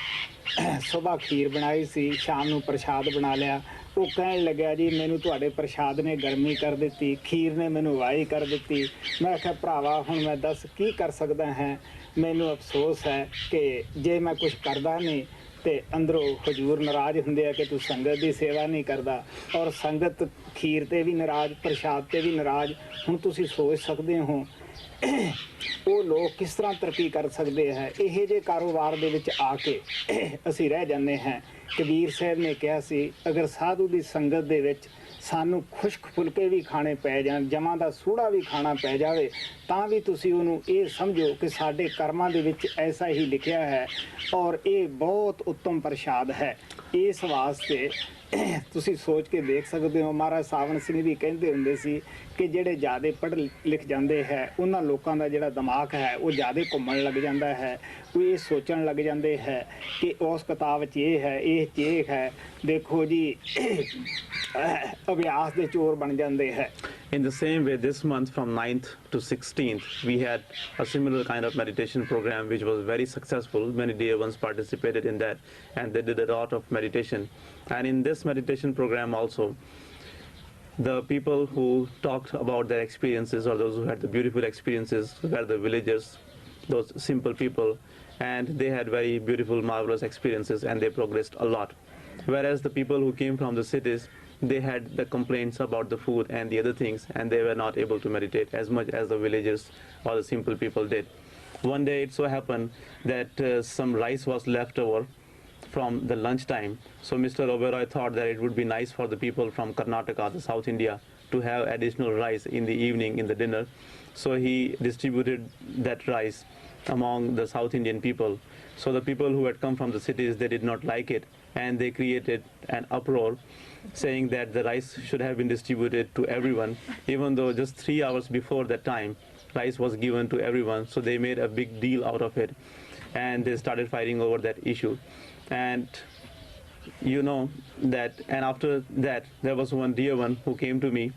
ਸੁਬਾਹ ਖੀਰ ਬਣਾਈ ਸੀ, ਸ਼ਾਮ ਨੂੰ ਪ੍ਰਸ਼ਾਦ ਬਣਾ ਲਿਆ। ਉਹ ਕਹਿਣ ਲੱਗਿਆ ਜੀ ਮੈਨੂੰ ਤੁਹਾਡੇ ਪ੍ਰਸ਼ਾਦ ਨੇ ਗਰਮੀ ਕਰ ਦਿੱਤੀ, ਖੀਰ ਨੇ ਮੈਨੂੰ ਵਾਈ ਕਰ ਦਿੱਤੀ। ਮੈਂ ਕਿਹਾ ਭਰਾਵਾ ਹੁਣ ਮੈਂ ਦੱਸ ਕੀ ਕਰ ਸਕਦਾ ਹਾਂ, ਮੈਨੂੰ ਅਫਸੋਸ ਹੈ ਕਿ ਜੇ ਮੈਂ ਕੁਝ ਕਰਦਾ ਨਹੀਂ ਤੇ ਅੰਦਰੋਂ ਹਜ਼ੂਰ ਨਾਰਾਜ਼ ਹੁੰਦੇ ਆ ਕਿ ਤੂੰ ਸੰਗਤ ਦੀ ਸੇਵਾ ਨਹੀਂ ਕਰਦਾ, ਔਰ ਸੰਗਤ ਖੀਰ ਤੇ ਵੀ ਨਾਰਾਜ਼, ਪ੍ਰਸ਼ਾਦ ਤੇ ਵੀ ਨਾਰਾਜ਼। ਹੁਣ ਤੁਸੀਂ ਸੋਚ ਸਕਦੇ ਹੋ ਉਹ ਲੋਕ ਕਿਸ ਤਰ੍ਹਾਂ ਤਰੱਕੀ ਕਰ ਸਕਦੇ ਹੈ। ਇਹੋ ਜਿਹੇ ਕਾਰੋਬਾਰ ਦੇ ਵਿੱਚ ਆ ਕੇ ਅਸੀਂ ਰਹਿ ਜਾਂਦੇ ਹਾਂ। ਕਬੀਰ ਸਾਹਿਬ ਨੇ ਕਿਹਾ ਸੀ, ਅਗਰ ਸਾਧੂ ਦੀ ਸੰਗਤ ਦੇ ਵਿੱਚ ਸਾਨੂੰ ਖੁਸ਼ਕ ਫੁਲਕੇ ਵੀ ਖਾਣੇ ਪੈ ਜਾਣ, ਜਮਾਂ ਦਾ ਸੂੜਾ ਵੀ ਖਾਣਾ ਪੈ ਜਾਵੇ, ਤਾਂ ਵੀ ਤੁਸੀਂ ਉਹਨੂੰ ਇਹ ਸਮਝੋ ਕਿ ਸਾਡੇ ਕਰਮਾਂ ਦੇ ਵਿੱਚ ਐਸਾ ਹੀ ਲਿਖਿਆ ਹੈ ਔਰ ਇਹ ਬਹੁਤ ਉੱਤਮ ਪ੍ਰਸ਼ਾਦ ਹੈ। ਇਸ ਵਾਸਤੇ ਤੁਸੀਂ ਸੋਚ ਕੇ ਦੇਖ ਸਕਦੇ ਹੋ। ਮਹਾਰਾਜ ਸਾਵਣ ਸਿੰਘ ਵੀ ਕਹਿੰਦੇ ਹੁੰਦੇ ਸੀ ਕਿ ਜਿਹੜੇ ਜ਼ਿਆਦਾ ਪੜ੍ਹ ਲਿਖ ਜਾਂਦੇ ਹੈ, ਉਹਨਾਂ ਲੋਕਾਂ ਦਾ ਜਿਹੜਾ ਦਿਮਾਗ ਹੈ ਉਹ ਜ਼ਿਆਦਾ ਘੁੰਮਣ ਲੱਗ ਜਾਂਦਾ ਹੈ। ਉਹ ਇਹ ਸੋਚਣ ਲੱਗ ਜਾਂਦੇ ਹੈ ਕਿ ਉਸ ਕਿਤਾਬ 'ਚ ਇਹ ਇਹ ਚੇਖ ਹੈ ਦੇਖੋ ਜੀ ਅਭਿਆਸ ਦੇ ਚੋਰ ਬਣ ਜਾਂਦੇ ਹੈ। In the same way, this month from 9th to 16th, we had a similar kind of meditation program which was very successful. Many dear ones participated in that and they did a lot of meditation. And in this meditation program also, the people who talked about their experiences or those who had the beautiful experiences were the villagers, those simple people, and they had very beautiful, marvelous experiences and they progressed a lot. Whereas the people who came from the cities, they had the complaints about the food and the other things, and they were not able to meditate as much as the villagers or the simple people did. One day it so happened that some rice was left over from the lunch time. So Mr. Oberoi thought that it would be nice for the people from Karnataka, the South India, to have additional rice in the evening in the dinner. So he distributed that rice among the South Indian people. So the people who had come from the cities, they did not like it, and they created an uproar saying that the rice should have been distributed to everyone, even though just 3 hours before that time rice was given to everyone. So they made a big deal out of it and they started fighting over that issue. And you know that, and after that there was one dear one who came to me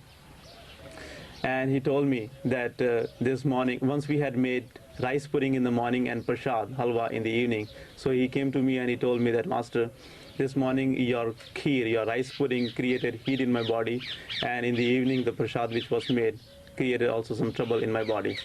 and he told me that this morning, once we had made rice pudding in the morning and prasad halwa in the evening, so he came to me and he told me that, Master, this morning your kheer, your rice pudding created heat in my body, and in the evening the prasad which was made created also some trouble in my body.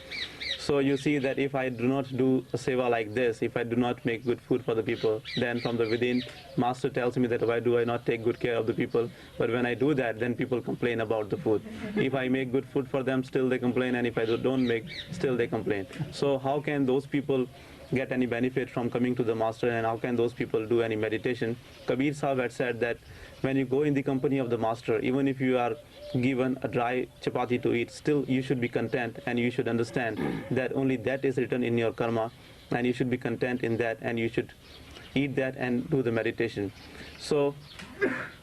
So you see that if I do not do a seva like this, if I do not make good food for the people, then from the within, Master tells me that why do I not take good care of the people? But when I do that, then people complain about the food. If I make good food for them, still they complain, and if I don't make, still they complain. So how can those people get any benefit from coming to the Master, and how can those people do any meditation? Kabir Sahib had said that when you go in the company of the Master, even if you are given a dry chapati to eat, still you should be content, and you should understand that only that is written in your karma, and you should be content in that, and you should eat that and do the meditation. So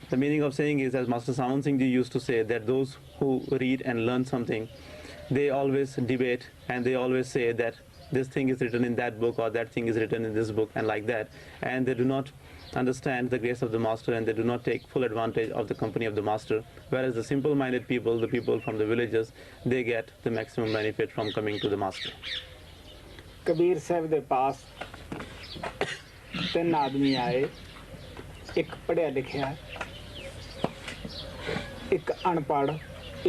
the meaning of saying is, as Master Sawan Singh Ji used to say, that those who read and learn something, they always debate and they always say that this thing is written in that book or that thing is written in this book, and like that, and they do not understand the grace of the Master and they do not take full advantage of the company of the Master. Whereas the simple-minded people, the people from the villages, they get the maximum benefit from coming to the Master. Kabir Sahib ਦੇ ਪਾਸ 3 ਆਦਮੀ ਆਏ, ਇੱਕ ਪੜ੍ਹਿਆ ਲਿਖਿਆ, ਇੱਕ ਅਨਪੜ੍ਹ,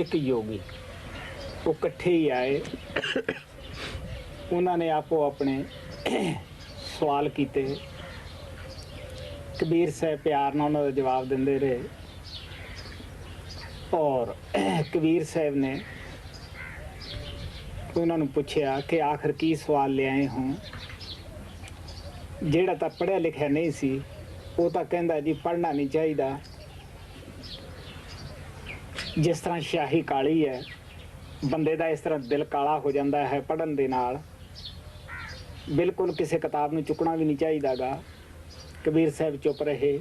ਇੱਕ ਯੋਗੀ। ਉਹ ਇਕੱਠੇ ਹੀ ਆਏ। ਉਹਨਾਂ ਨੇ ਆਪੋ ਆਪਣੇ ਸਵਾਲ ਕੀਤੇ। ਕਬੀਰ ਸਾਹਿਬ ਪਿਆਰ ਨਾਲ ਉਹਨਾਂ ਦਾ ਜਵਾਬ ਦਿੰਦੇ ਰਹੇ, ਔਰ ਕਬੀਰ ਸਾਹਿਬ ਨੇ ਉਹਨਾਂ ਨੂੰ ਪੁੱਛਿਆ ਕਿ ਆਖਰ ਕੀ ਸਵਾਲ ਲਿਆਏ ਹੋ। ਜਿਹੜਾ ਤਾਂ ਪੜ੍ਹਿਆ ਲਿਖਿਆ ਨਹੀਂ ਸੀ ਉਹ ਤਾਂ ਕਹਿੰਦਾ ਜੀ ਪੜ੍ਹਨਾ ਨਹੀਂ ਚਾਹੀਦਾ, ਜਿਸ ਤਰ੍ਹਾਂ ਸ਼ਾਹੀ ਕਾਲੀ ਹੈ, ਬੰਦੇ ਦਾ ਇਸ ਤਰ੍ਹਾਂ ਦਿਲ ਕਾਲਾ ਹੋ ਜਾਂਦਾ ਹੈ ਪੜ੍ਹਨ ਦੇ ਨਾਲ, ਬਿਲਕੁਲ ਕਿਸੇ ਕਿਤਾਬ ਨੂੰ ਚੁੱਕਣਾ ਵੀ ਨਹੀਂ ਚਾਹੀਦਾ ਗਾ। ਕਬੀਰ ਸਾਹਿਬ ਚੁੱਪ ਰਹੇ।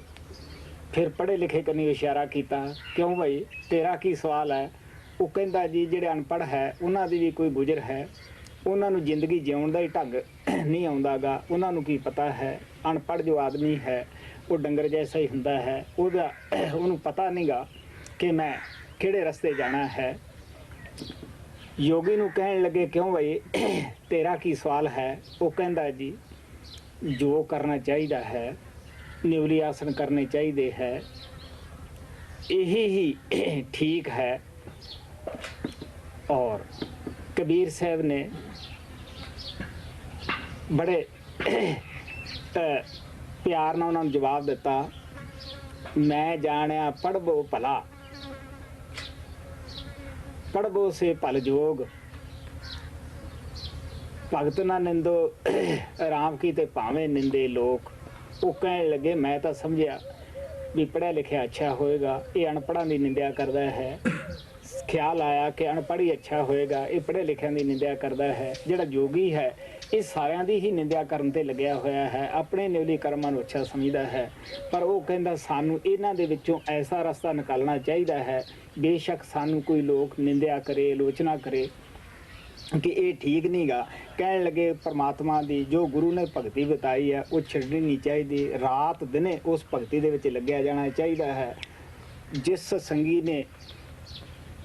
ਫਿਰ ਪੜ੍ਹੇ ਲਿਖੇ ਕੰਨੀ ਇਸ਼ਾਰਾ ਕੀਤਾ, ਕਿਉਂ ਭਾਈ ਤੇਰਾ ਕੀ ਸਵਾਲ ਹੈ? ਉਹ ਕਹਿੰਦਾ ਜੀ ਜਿਹੜੇ ਅਨਪੜ੍ਹ ਹੈ ਉਹਨਾਂ ਦੀ ਵੀ ਕੋਈ ਗੁਜ਼ਰ ਹੈ, ਉਹਨਾਂ ਨੂੰ ਜ਼ਿੰਦਗੀ ਜਿਉਣ ਦਾ ਹੀ ਢੰਗ ਨਹੀਂ ਆਉਂਦਾ ਗਾ। ਉਹਨਾਂ ਨੂੰ ਕੀ ਪਤਾ ਹੈ, ਅਨਪੜ੍ਹ ਜੋ ਆਦਮੀ ਹੈ ਉਹ ਡੰਗਰ ਜੈਸਾ ਹੀ ਹੁੰਦਾ ਹੈ, ਉਹਨੂੰ ਪਤਾ ਨਹੀਂ ਗਾ ਕਿ ਮੈਂ ਕਿਹੜੇ ਰਸਤੇ ਜਾਣਾ ਹੈ। ਯੋਗੀ ਨੂੰ ਕਹਿਣ ਲੱਗੇ, ਕਿਉਂ ਭਾਈ ਤੇਰਾ ਕੀ ਸਵਾਲ ਹੈ? ਉਹ ਕਹਿੰਦਾ ਜੀ ਜੋ ਕਰਨਾ ਚਾਹੀਦਾ ਹੈ, ਨਿਵਲੀ ਆਸਨ ਕਰਨੇ ਚਾਹੀਦੇ ਹੈ, ਇਹੀ ਹੀ ਠੀਕ ਹੈ। ਔਰ ਕਬੀਰ ਸਾਹਿਬ ਨੇ ਬੜੇ ਪਿਆਰ ਨਾਲ ਉਹਨਾਂ ਨੂੰ ਜਵਾਬ ਦਿੱਤਾ, ਮੈਂ ਜਾਣਿਆ ਪੜ੍ਹਬੋ ਭਲਾ, ਪੜ੍ਹਬੋ ਸੇ ਭਲ ਜੋਗ, ਭਗਤ ਨਾ ਨਿੰਦੋ ਰਾਮ ਕੀ ਤੇ ਭਾਵੇਂ ਨਿੰਦੇ ਲੋਕ। ਉਹ ਕਹਿਣ ਲੱਗੇ ਮੈਂ ਤਾਂ ਸਮਝਿਆ ਵੀ ਪੜ੍ਹਿਆ ਲਿਖਿਆ ਅੱਛਾ ਹੋਏਗਾ, ਇਹ ਅਨਪੜ੍ਹਾਂ ਦੀ ਨਿੰਦਿਆ ਕਰਦਾ ਹੈ। ਖਿਆਲ ਆਇਆ ਕਿ ਅਨਪੜ੍ਹ ਹੀ ਅੱਛਾ ਹੋਏਗਾ, ਇਹ ਪੜ੍ਹੇ ਲਿਖਿਆਂ ਦੀ ਨਿੰਦਿਆ ਕਰਦਾ ਹੈ। ਜਿਹੜਾ ਯੋਗੀ ਹੈ ਇਹ ਸਾਰਿਆਂ ਦੀ ਹੀ ਨਿੰਦਿਆ ਕਰਨ 'ਤੇ ਲੱਗਿਆ ਹੋਇਆ ਹੈ, ਆਪਣੇ ਨਿਵਲੀ ਕਰਮਾਂ ਨੂੰ ਅੱਛਾ ਸਮਝਦਾ ਹੈ। ਪਰ ਉਹ ਕਹਿੰਦਾ ਸਾਨੂੰ ਇਹਨਾਂ ਦੇ ਵਿੱਚੋਂ ਐਸਾ ਰਸਤਾ ਨਿਕਾਲਣਾ ਚਾਹੀਦਾ ਹੈ, ਬੇਸ਼ੱਕ ਸਾਨੂੰ ਕੋਈ ਲੋਕ ਨਿੰਦਿਆ ਕਰੇ, ਆਲੋਚਨਾ ਕਰੇ, कि ये ठीक नहीं गा। कहन लगे परमात्मा दी जो गुरु ने भगती बताई है वो छड्डनी नहीं चाहिए, रात दिने उस भगती दे विच लग्या जाना चाहिए है। जिस संगी ने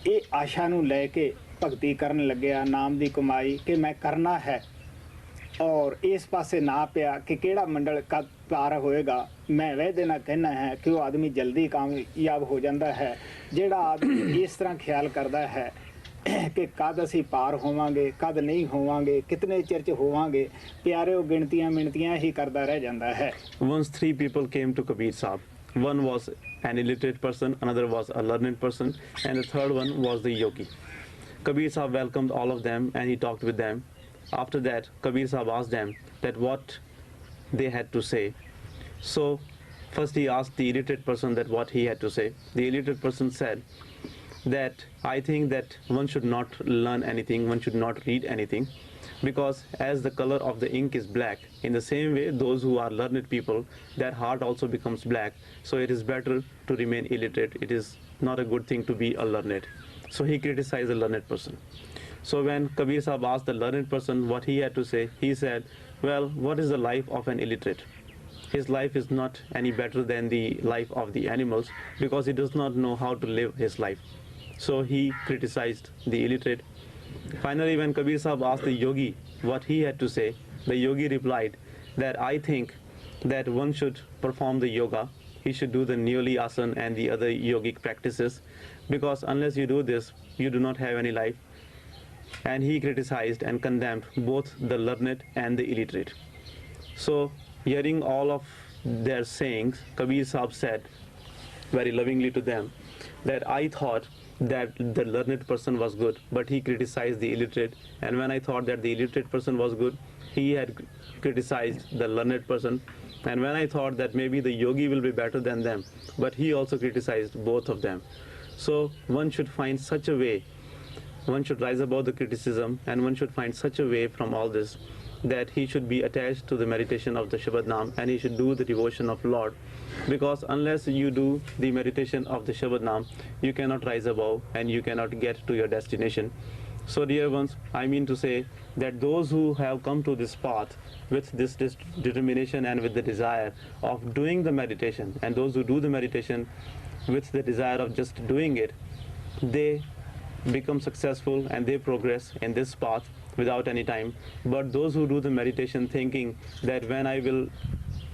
ये आशा नूं लैके भगती करन लग्या नाम दी कमाई कि मैं करना है, और इस पासे ना पिया कि केड़ा मंडल कद पार होएगा, मैं वह देना कहना है कि वो आदमी जल्दी कामयाब हो जाता है। जेड़ा आदमी इस तरह ख्याल करता है कि कद असी पार होवांगे कद नहीं होवांगे, कितने चिर च होवांगे, प्यारे वो गिनतियां मिनतियां ही करता रह जाता है। Once three people came to Kabir Sahib. One was an illiterate person, another was a learned person, and the third one was the yogi. Kabir Sahib welcomed all of them and he talked with them. After that, Kabir Sahib asked them that what they had to say. So first he asked the illiterate person that what he had to say. The illiterate person said that I think that one should not learn anything, one should not read anything, because as the color of the ink is black, in the same way those who are learned people, their heart also becomes black. So it is better to remain illiterate. It is not a good thing to be a learned. So he criticized the learned person. So when Kabir Sahib asked the learned person what he had to say, he said, well, what is the life of an illiterate? His life is not any better than the life of the animals, because he does not know how to live his life. So he criticized the illiterate. Finally, when Kabir Sahib asked the yogi what he had to say, the yogi replied that I think that one should perform the yoga, he should do the Niyoli asana and the other yogic practices, because unless you do this, you do not have any life. And he criticized and condemned both the learned and the illiterate. So, hearing all of their sayings, Kabir Sahib said very lovingly to them that I thought that the learned person was good, but he criticized the illiterate, and when I thought that the illiterate person was good, he had criticized the learned person, and when I thought that maybe the yogi will be better than them, but he also criticized both of them. So one should find such a way, one should rise above the criticism, and one should find such a way from all this that he should be attached to the meditation of the Shabad Naam, and he should do the devotion of Lord, because unless you do the meditation of the Shabad Naam, you cannot rise above and you cannot get to your destination. So dear ones, I mean to say that those who have come to this path with this determination and with the desire of doing the meditation, and those who do the meditation with the desire of just doing it, they become successful and they progress in this path without any time. But those who do the meditation thinking that when I will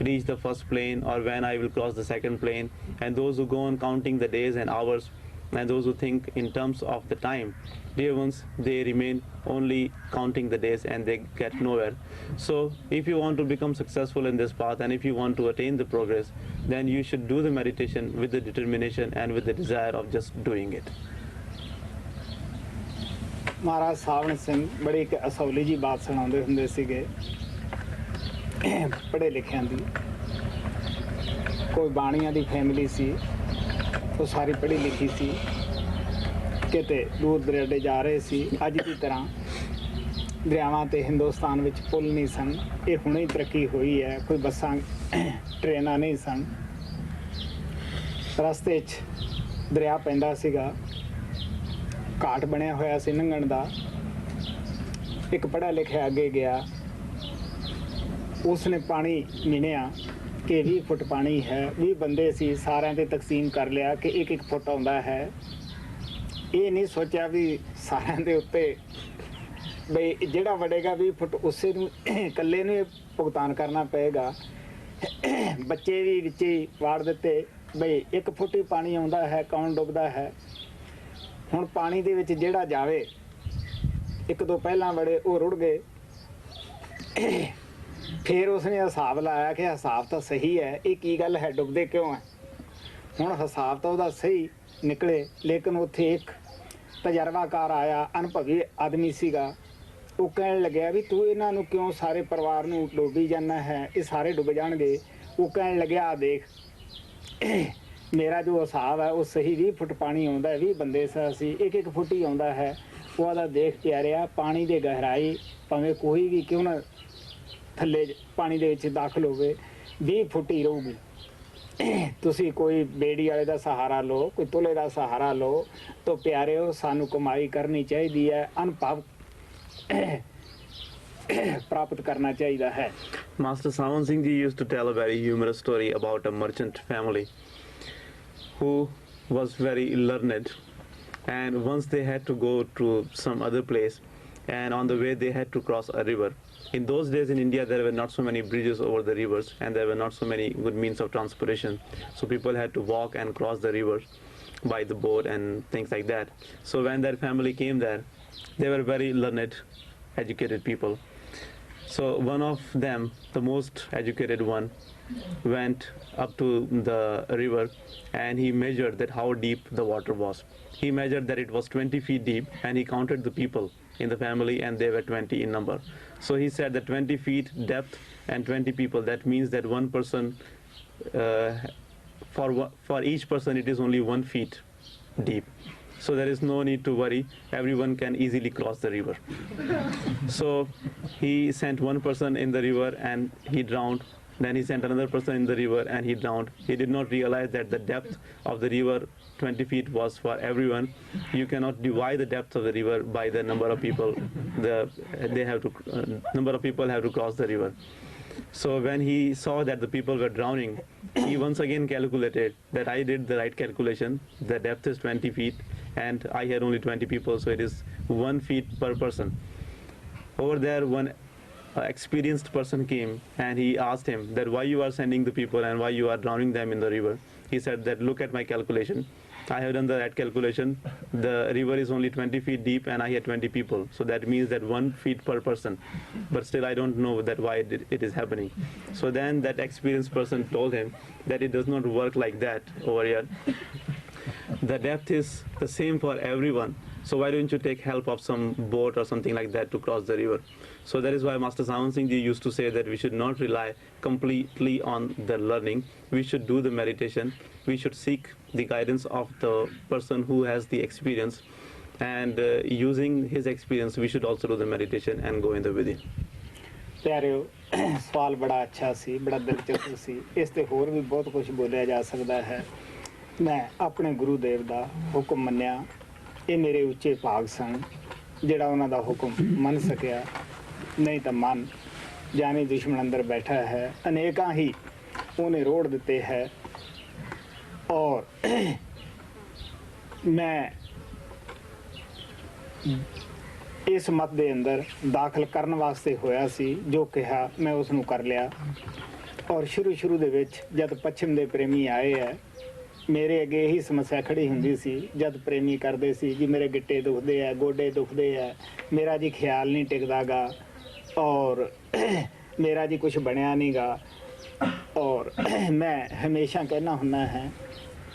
reach the first plane or when I will cross the second plane, and those who go on counting the days and hours, and those who think in terms of the time, dear ones, they remain only counting the days and they get nowhere. So if you want to become successful in this path, and if you want to attain the progress, then you should do the meditation with the determination and with the desire of just doing it. महाराज सावण सिंह बड़ी एक असौली जी बात सुनाते होंगे सीगे, पढ़े लिखिया दी कोई बाणिया दी फैमिली सी, वो सारी पढ़ी लिखी सी, किते दूर दरेडे जा रहे सी। अज की तरह दरियावां ते हिंदुस्तान विच पुल नहीं सन, ये हुणे ही तरक्की हुई है, कोई बसां ट्रेनां नहीं सन। रस्ते च दरिया पैंदा सीगा, घाट बनया होया सी लंघण दा। एक पढ़ा लिखा अगे गया, उसने पानी गिनिया कि 20 फुट पानी है, 20 बंदे सी, सारिਆਂ ते तकसीम कर लिया कि 1-1 फुट आउंदा है। ये नहीं सोचा भी सारिਆਂ ਦੇ ਉੱਤੇ बई ਜਿਹੜਾ वड़ेगा 20 फुट उसे कल्ले ਨੂੰ भुगतान करना पेगा। बच्चे भी विच ही वाड़ दिते बई 1 फुट ही पानी आउंदा है, कौन डुबदा है। हुण पानी दे विच ਜਿਹੜਾ जावे, 1-2 ਪਹਿਲਾਂ वड़े वो रुड़ गए। फिर उसने हिसाब लाया कि हिसाब तो सही है, ये की गल है, डुबदे क्यों है। हुण हिसाब तो वह सही निकले, लेकिन उत्थे एक तजर्बाकार आया, अनुभवी आदमी सीगा। वो कहन लग्या भी तू इन्हां नूं क्यों सारे परिवार नूं डुबी जाना है, ये सारे डुब जाणगे। वो कहन लग्या देख मेरा जो हिसाब है वो सही 20 फुट पानी आउंदा है, 20 बंदे सी, 1-1 फुट ही आउंदा है। वो आदा देख प्यारिया पानी दे गहराई भावें कोई भी क्यों ना थल्ले पानी दे विच दाखल होवे, 20 फुट ही रहूगी। तुसी कोई बेड़ी वाले का सहारा लो, कोई तुले का सहारा लो, तो प्यारे हो सानू कमाई करनी चाहिए है। अनुभव ਪ੍ਰਾਪਤ ਕਰਨਾ ਚਾਹੀਦਾ ਹੈ। Master Sawan Singh Ji used to tell a very humorous story about a merchant family who was very learned, and once they had to go to some other place, and on the way they had to cross a river. In those days in India there were not so many bridges over the rivers, and there were not so many good means of transportation, so people had to walk and cross the river by the boat and things like that. So when that family came there, they were very learned, educated people. So one of them, the most educated one, went up to the river and he measured that how deep the water was. He measured that it was 20 feet deep, and he counted the people in the family, and they were 20 in number. So he said that 20 feet depth and 20 people, that means that one person, for each person it is only 1 feet deep. So there is no need to worry, everyone can easily cross the river. So he sent one person in the river and he drowned. Then he sent another person in the river and he drowned. He did not realize that the depth of the river 20 feet was for everyone. You cannot divide the depth of the river by the number of people. Number of people have to cross the river. So when he saw that the people were drowning, he once again calculated that I did the right calculation. The depth is 20 feet and I had only 20 people, so it is 1 feet per person. Over there, one experienced person came and he asked him that why you are sending the people and why you are drowning them in the river. He said that look at my calculation. I have done the right calculation. The river is only 20 feet deep and I had 20 people. So that means that 1 feet per person. But still I don't know that why it is happening. So then that experienced person told him that it does not work like that over here. The depth is the same for everyone. So why don't you take help of some boat or something like that to cross the river? So that is why Master Sawan Singh Ji used to say that we should not rely completely on the learning. We should do the meditation. We should seek the guidance of the person who has the experience. And using his experience, we should also do the meditation and go in the within. ਪਿਆਰਿਓ, ਸਵਾਲ ਬੜਾ ਅੱਛਾ ਸੀ, ਬੜਾ ਦਿਲਚਸਪ ਸੀ। ਇਸ ਤੇ ਹੋਰ ਵੀ ਬਹੁਤ ਕੁਝ ਬੋਲਿਆ ਜਾ ਸਕਦਾ ਹੈ। ਮੈਂ ਆਪਣੇ ਗੁਰੂਦੇਵ ਦਾ ਹੁਕਮ ਮੰਨਿਆ। ਇਹ ਮੇਰੇ ਉੱਚੇ ਭਾਗ ਸਨ ਜਿਹੜਾ ਉਹਨਾਂ ਦਾ ਹੁਕਮ ਮੰਨ ਸਕਿਆ। ਨਹੀਂ ਤਾਂ ਮਨ ਜਾਨੀ ਦੁਸ਼ਮਣ ਅੰਦਰ ਬੈਠਾ ਹੈ, ਅਨੇਕਾਂ ਹੀ ਉਹਨੇ ਰੋੜ ਦਿੱਤੇ ਹੈ। ਔਰ ਮੈਂ ਇਸ ਮਤ ਦੇ ਅੰਦਰ ਦਾਖਲ ਕਰਨ ਵਾਸਤੇ ਹੋਇਆ ਸੀ। ਜੋ ਕਿਹਾ ਮੈਂ ਉਸ ਨੂੰ ਕਰ ਲਿਆ। ਔਰ ਸ਼ੁਰੂ ਦੇ ਵਿੱਚ ਜਦ ਪੱਛਮ ਦੇ ਪ੍ਰੇਮੀ ਆਏ ਹੈ, ਮੇਰੇ ਅੱਗੇ ਇਹੀ ਸਮੱਸਿਆ ਖੜੀ ਹੁੰਦੀ ਸੀ। ਜਦ ਪ੍ਰੇਮੀ ਕਰਦੇ ਸੀ ਜੀ ਮੇਰੇ ਗਿੱਟੇ ਦੁਖਦੇ ਹੈ, ਗੋਡੇ ਦੁਖਦੇ ਹੈ, ਮੇਰਾ ਜੀ ਖਿਆਲ ਨਹੀਂ ਟਿਕਦਾ ਗਾ, ਔਰ ਮੇਰਾ ਜੀ ਕੁਛ ਬਣਿਆ ਨਹੀਂ ਗਾ। ਔਰ ਮੈਂ ਹਮੇਸ਼ਾ ਕਹਿਣਾ ਹੁੰਦਾ ਹੈ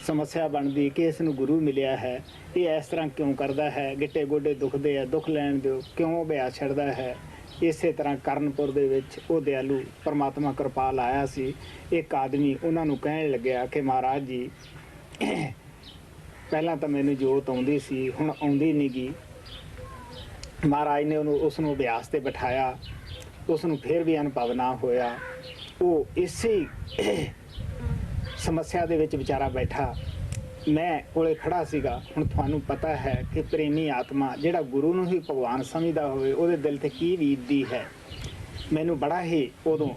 ਸਮੱਸਿਆ ਬਣਦੀ ਕਿ ਇਸ ਨੂੰ ਗੁਰੂ ਮਿਲਿਆ ਹੈ, ਇਹ ਇਸ ਤਰ੍ਹਾਂ ਕਿਉਂ ਕਰਦਾ ਹੈ, ਗਿੱਟੇ ਗੋਡੇ ਦੁਖਦੇ ਹੈ, ਦੁੱਖ ਲੈਣ ਦਿਓ, ਕਿਉਂ ਅਭਿਆਸ ਛੱਡਦਾ ਹੈ। ਇਸੇ ਤਰ੍ਹਾਂ ਕਰਨਪੁਰ ਦੇ ਵਿੱਚ ਉਹ ਦਿਆਲੂ ਪਰਮਾਤਮਾ ਕਿਰਪਾਲ ਆਇਆ ਸੀ। ਇੱਕ ਆਦਮੀ ਉਹਨਾਂ ਨੂੰ ਕਹਿਣ ਲੱਗਿਆ ਕਿ ਮਹਾਰਾਜ ਜੀ ਪਹਿਲਾਂ ਤਾਂ ਮੈਨੂੰ ਜੋਤ ਆਉਂਦੀ ਸੀ, ਹੁਣ ਆਉਂਦੀ ਨਹੀਂ ਗੀ। ਮਹਾਰਾਜ ਨੇ ਉਸ ਨੂੰ ਅਭਿਆਸ 'ਤੇ ਬਿਠਾਇਆ, ਉਸ ਨੂੰ ਫਿਰ ਵੀ ਅਨੁਭਵ ਨਾ ਹੋਇਆ। ਉਹ ਇਸੇ ਸਮੱਸਿਆ ਦੇ ਵਿੱਚ ਵਿਚਾਰਾ ਬੈਠਾ। ਮੈਂ ਕੋਲੇ ਖੜਾ ਸੀਗਾ। ਹੁਣ ਤੁਹਾਨੂੰ ਪਤਾ ਹੈ ਕਿ ਪ੍ਰੇਮੀ ਆਤਮਾ ਜਿਹੜਾ ਗੁਰੂ ਨੂੰ ਹੀ ਭਗਵਾਨ ਸਮਝਦਾ ਹੋਵੇ ਉਹਦੇ ਦਿਲ 'ਤੇ ਕੀ ਬੀਤਦੀ ਹੈ। ਮੈਨੂੰ ਬੜਾ ਹੀ ਉਦੋਂ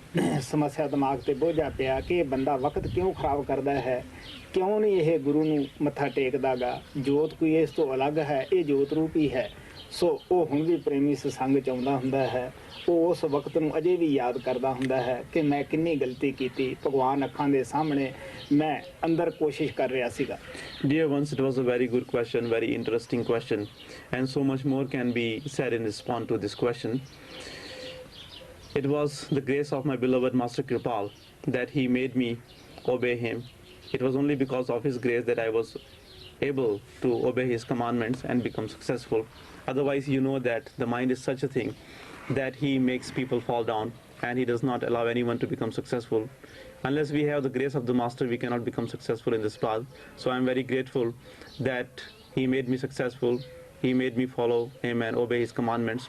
ਸਮੱਸਿਆ ਦਿਮਾਗ 'ਤੇ ਬੋਝਾ ਪਿਆ ਕਿ ਇਹ ਬੰਦਾ ਵਕਤ ਕਿਉਂ ਖਰਾਬ ਕਰਦਾ ਹੈ, ਕਿਉਂ ਨਹੀਂ ਇਹ ਗੁਰੂ ਨੂੰ ਮੱਥਾ ਟੇਕਦਾ ਗਾ। ਜੋਤ ਕੋਈ ਇਸ ਤੋਂ ਅਲੱਗ ਹੈ, ਇਹ ਜੋਤ ਰੂਪ ਹੀ ਹੈ। ਸੋ ਉਹ ਹੁਣ ਵੀ ਪ੍ਰੇਮੀ ਸਤਸੰਗ 'ਚ ਆਉਂਦਾ ਹੁੰਦਾ ਹੈ। ਉਹ ਉਸ ਵਕਤ ਨੂੰ ਅਜੇ ਵੀ ਯਾਦ ਕਰਦਾ ਹੁੰਦਾ ਹੈ ਕਿ ਮੈਂ ਕਿੰਨੀ ਗਲਤੀ ਕੀਤੀ। ਭਗਵਾਨ ਅੱਖਾਂ ਦੇ ਸਾਹਮਣੇ ਮੈਂ ਅੰਦਰ ਕੋਸ਼ਿਸ਼ ਕਰ ਰਿਹਾ ਸੀਗਾ। Dear ones, it was a very good question, very interesting question, and so much more can be said in response to this question. It was the grace of my beloved Master Kripal that he made me obey him. It was only because of his grace that I was able to obey his commandments and become successful. Otherwise, you know that the mind is such a thing that he makes people fall down and he does not allow anyone to become successful. Unless we have the grace of the Master, we cannot become successful in this path. So I'm very grateful that he made me successful. He made me follow him and obey his commandments.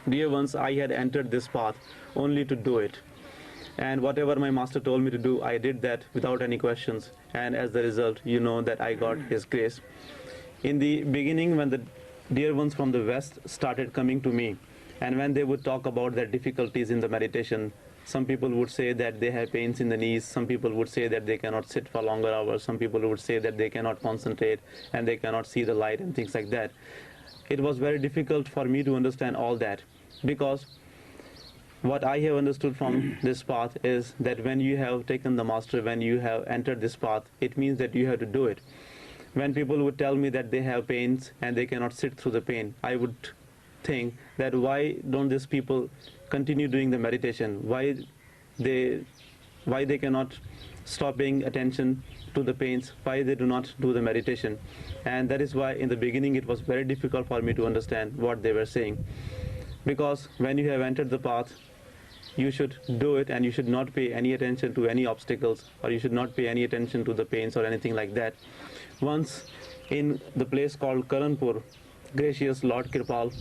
Dear ones, I had entered this path only to do it. And whatever my Master told me to do, I did that without any questions. And as the result, you know that I got his grace. In the beginning, when the dear ones from the West started coming to me And when they would talk about their difficulties in the meditation, some people would say that they have pains in the knees, some people would say that they cannot sit for longer hours, some people would say that they cannot concentrate and they cannot see the light and things like that. It was very difficult for me to understand all that, because what I have understood from this path is that when you have taken the master, when you have entered this path, it means that you have to do it. When people would tell me that they have pains and they cannot sit through the pain, I would think that why don't these people continue doing the meditation? Why they cannot stop paying attention to the pains? Why they do not do the meditation? And that is why in the beginning it was very difficult for me to understand what they were saying. Because when you have entered the path, you should do it and you should not pay any attention to any obstacles, or you should not pay any attention to the pains or anything like that. Once in the place called Karanpur, gracious Lord Kirpal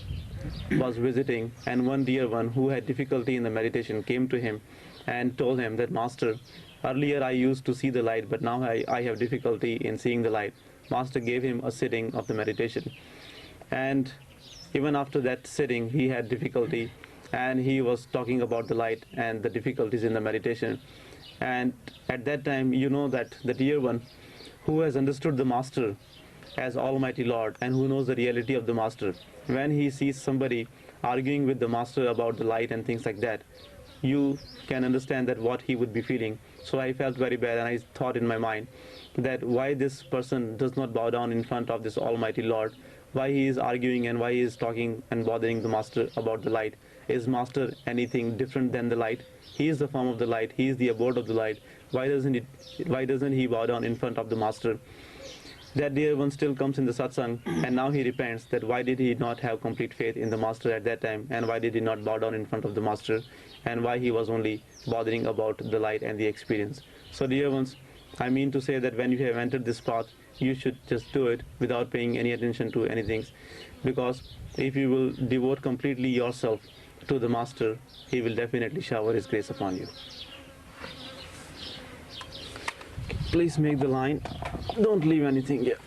was visiting, and one dear one who had difficulty in the meditation came to him and told him that, Master, earlier I used to see the light, but now I have difficulty in seeing the light. Master gave him a sitting of the meditation, and even after that sitting he had difficulty, and he was talking about the light and the difficulties in the meditation. And at that time, you know that the dear one who has understood the Master as Almighty Lord and who knows the reality of the Master, when he sees somebody arguing with the Master about the light and things like that, you can understand that what he would be feeling. So I felt very bad, and I thought in my mind that why this person does not bow down in front of this Almighty Lord, why he is arguing and why he is talking and bothering the Master about the light. Is Master anything different than the light? He is the form of the light, he is the abode of the light. Why doesn't he bow down in front of the Master? That dear one still comes in the satsang, and now he repents that why did he not have complete faith in the Master at that time, and why did he not bow down in front of the Master, and why he was only bothering about the light and the experience. So dear ones, I mean to say that when you have entered this path, you should just do it without paying any attention to anything, because if you will devote completely yourself to the Master, he will definitely shower his grace upon you. Please make the line, don't leave anything here.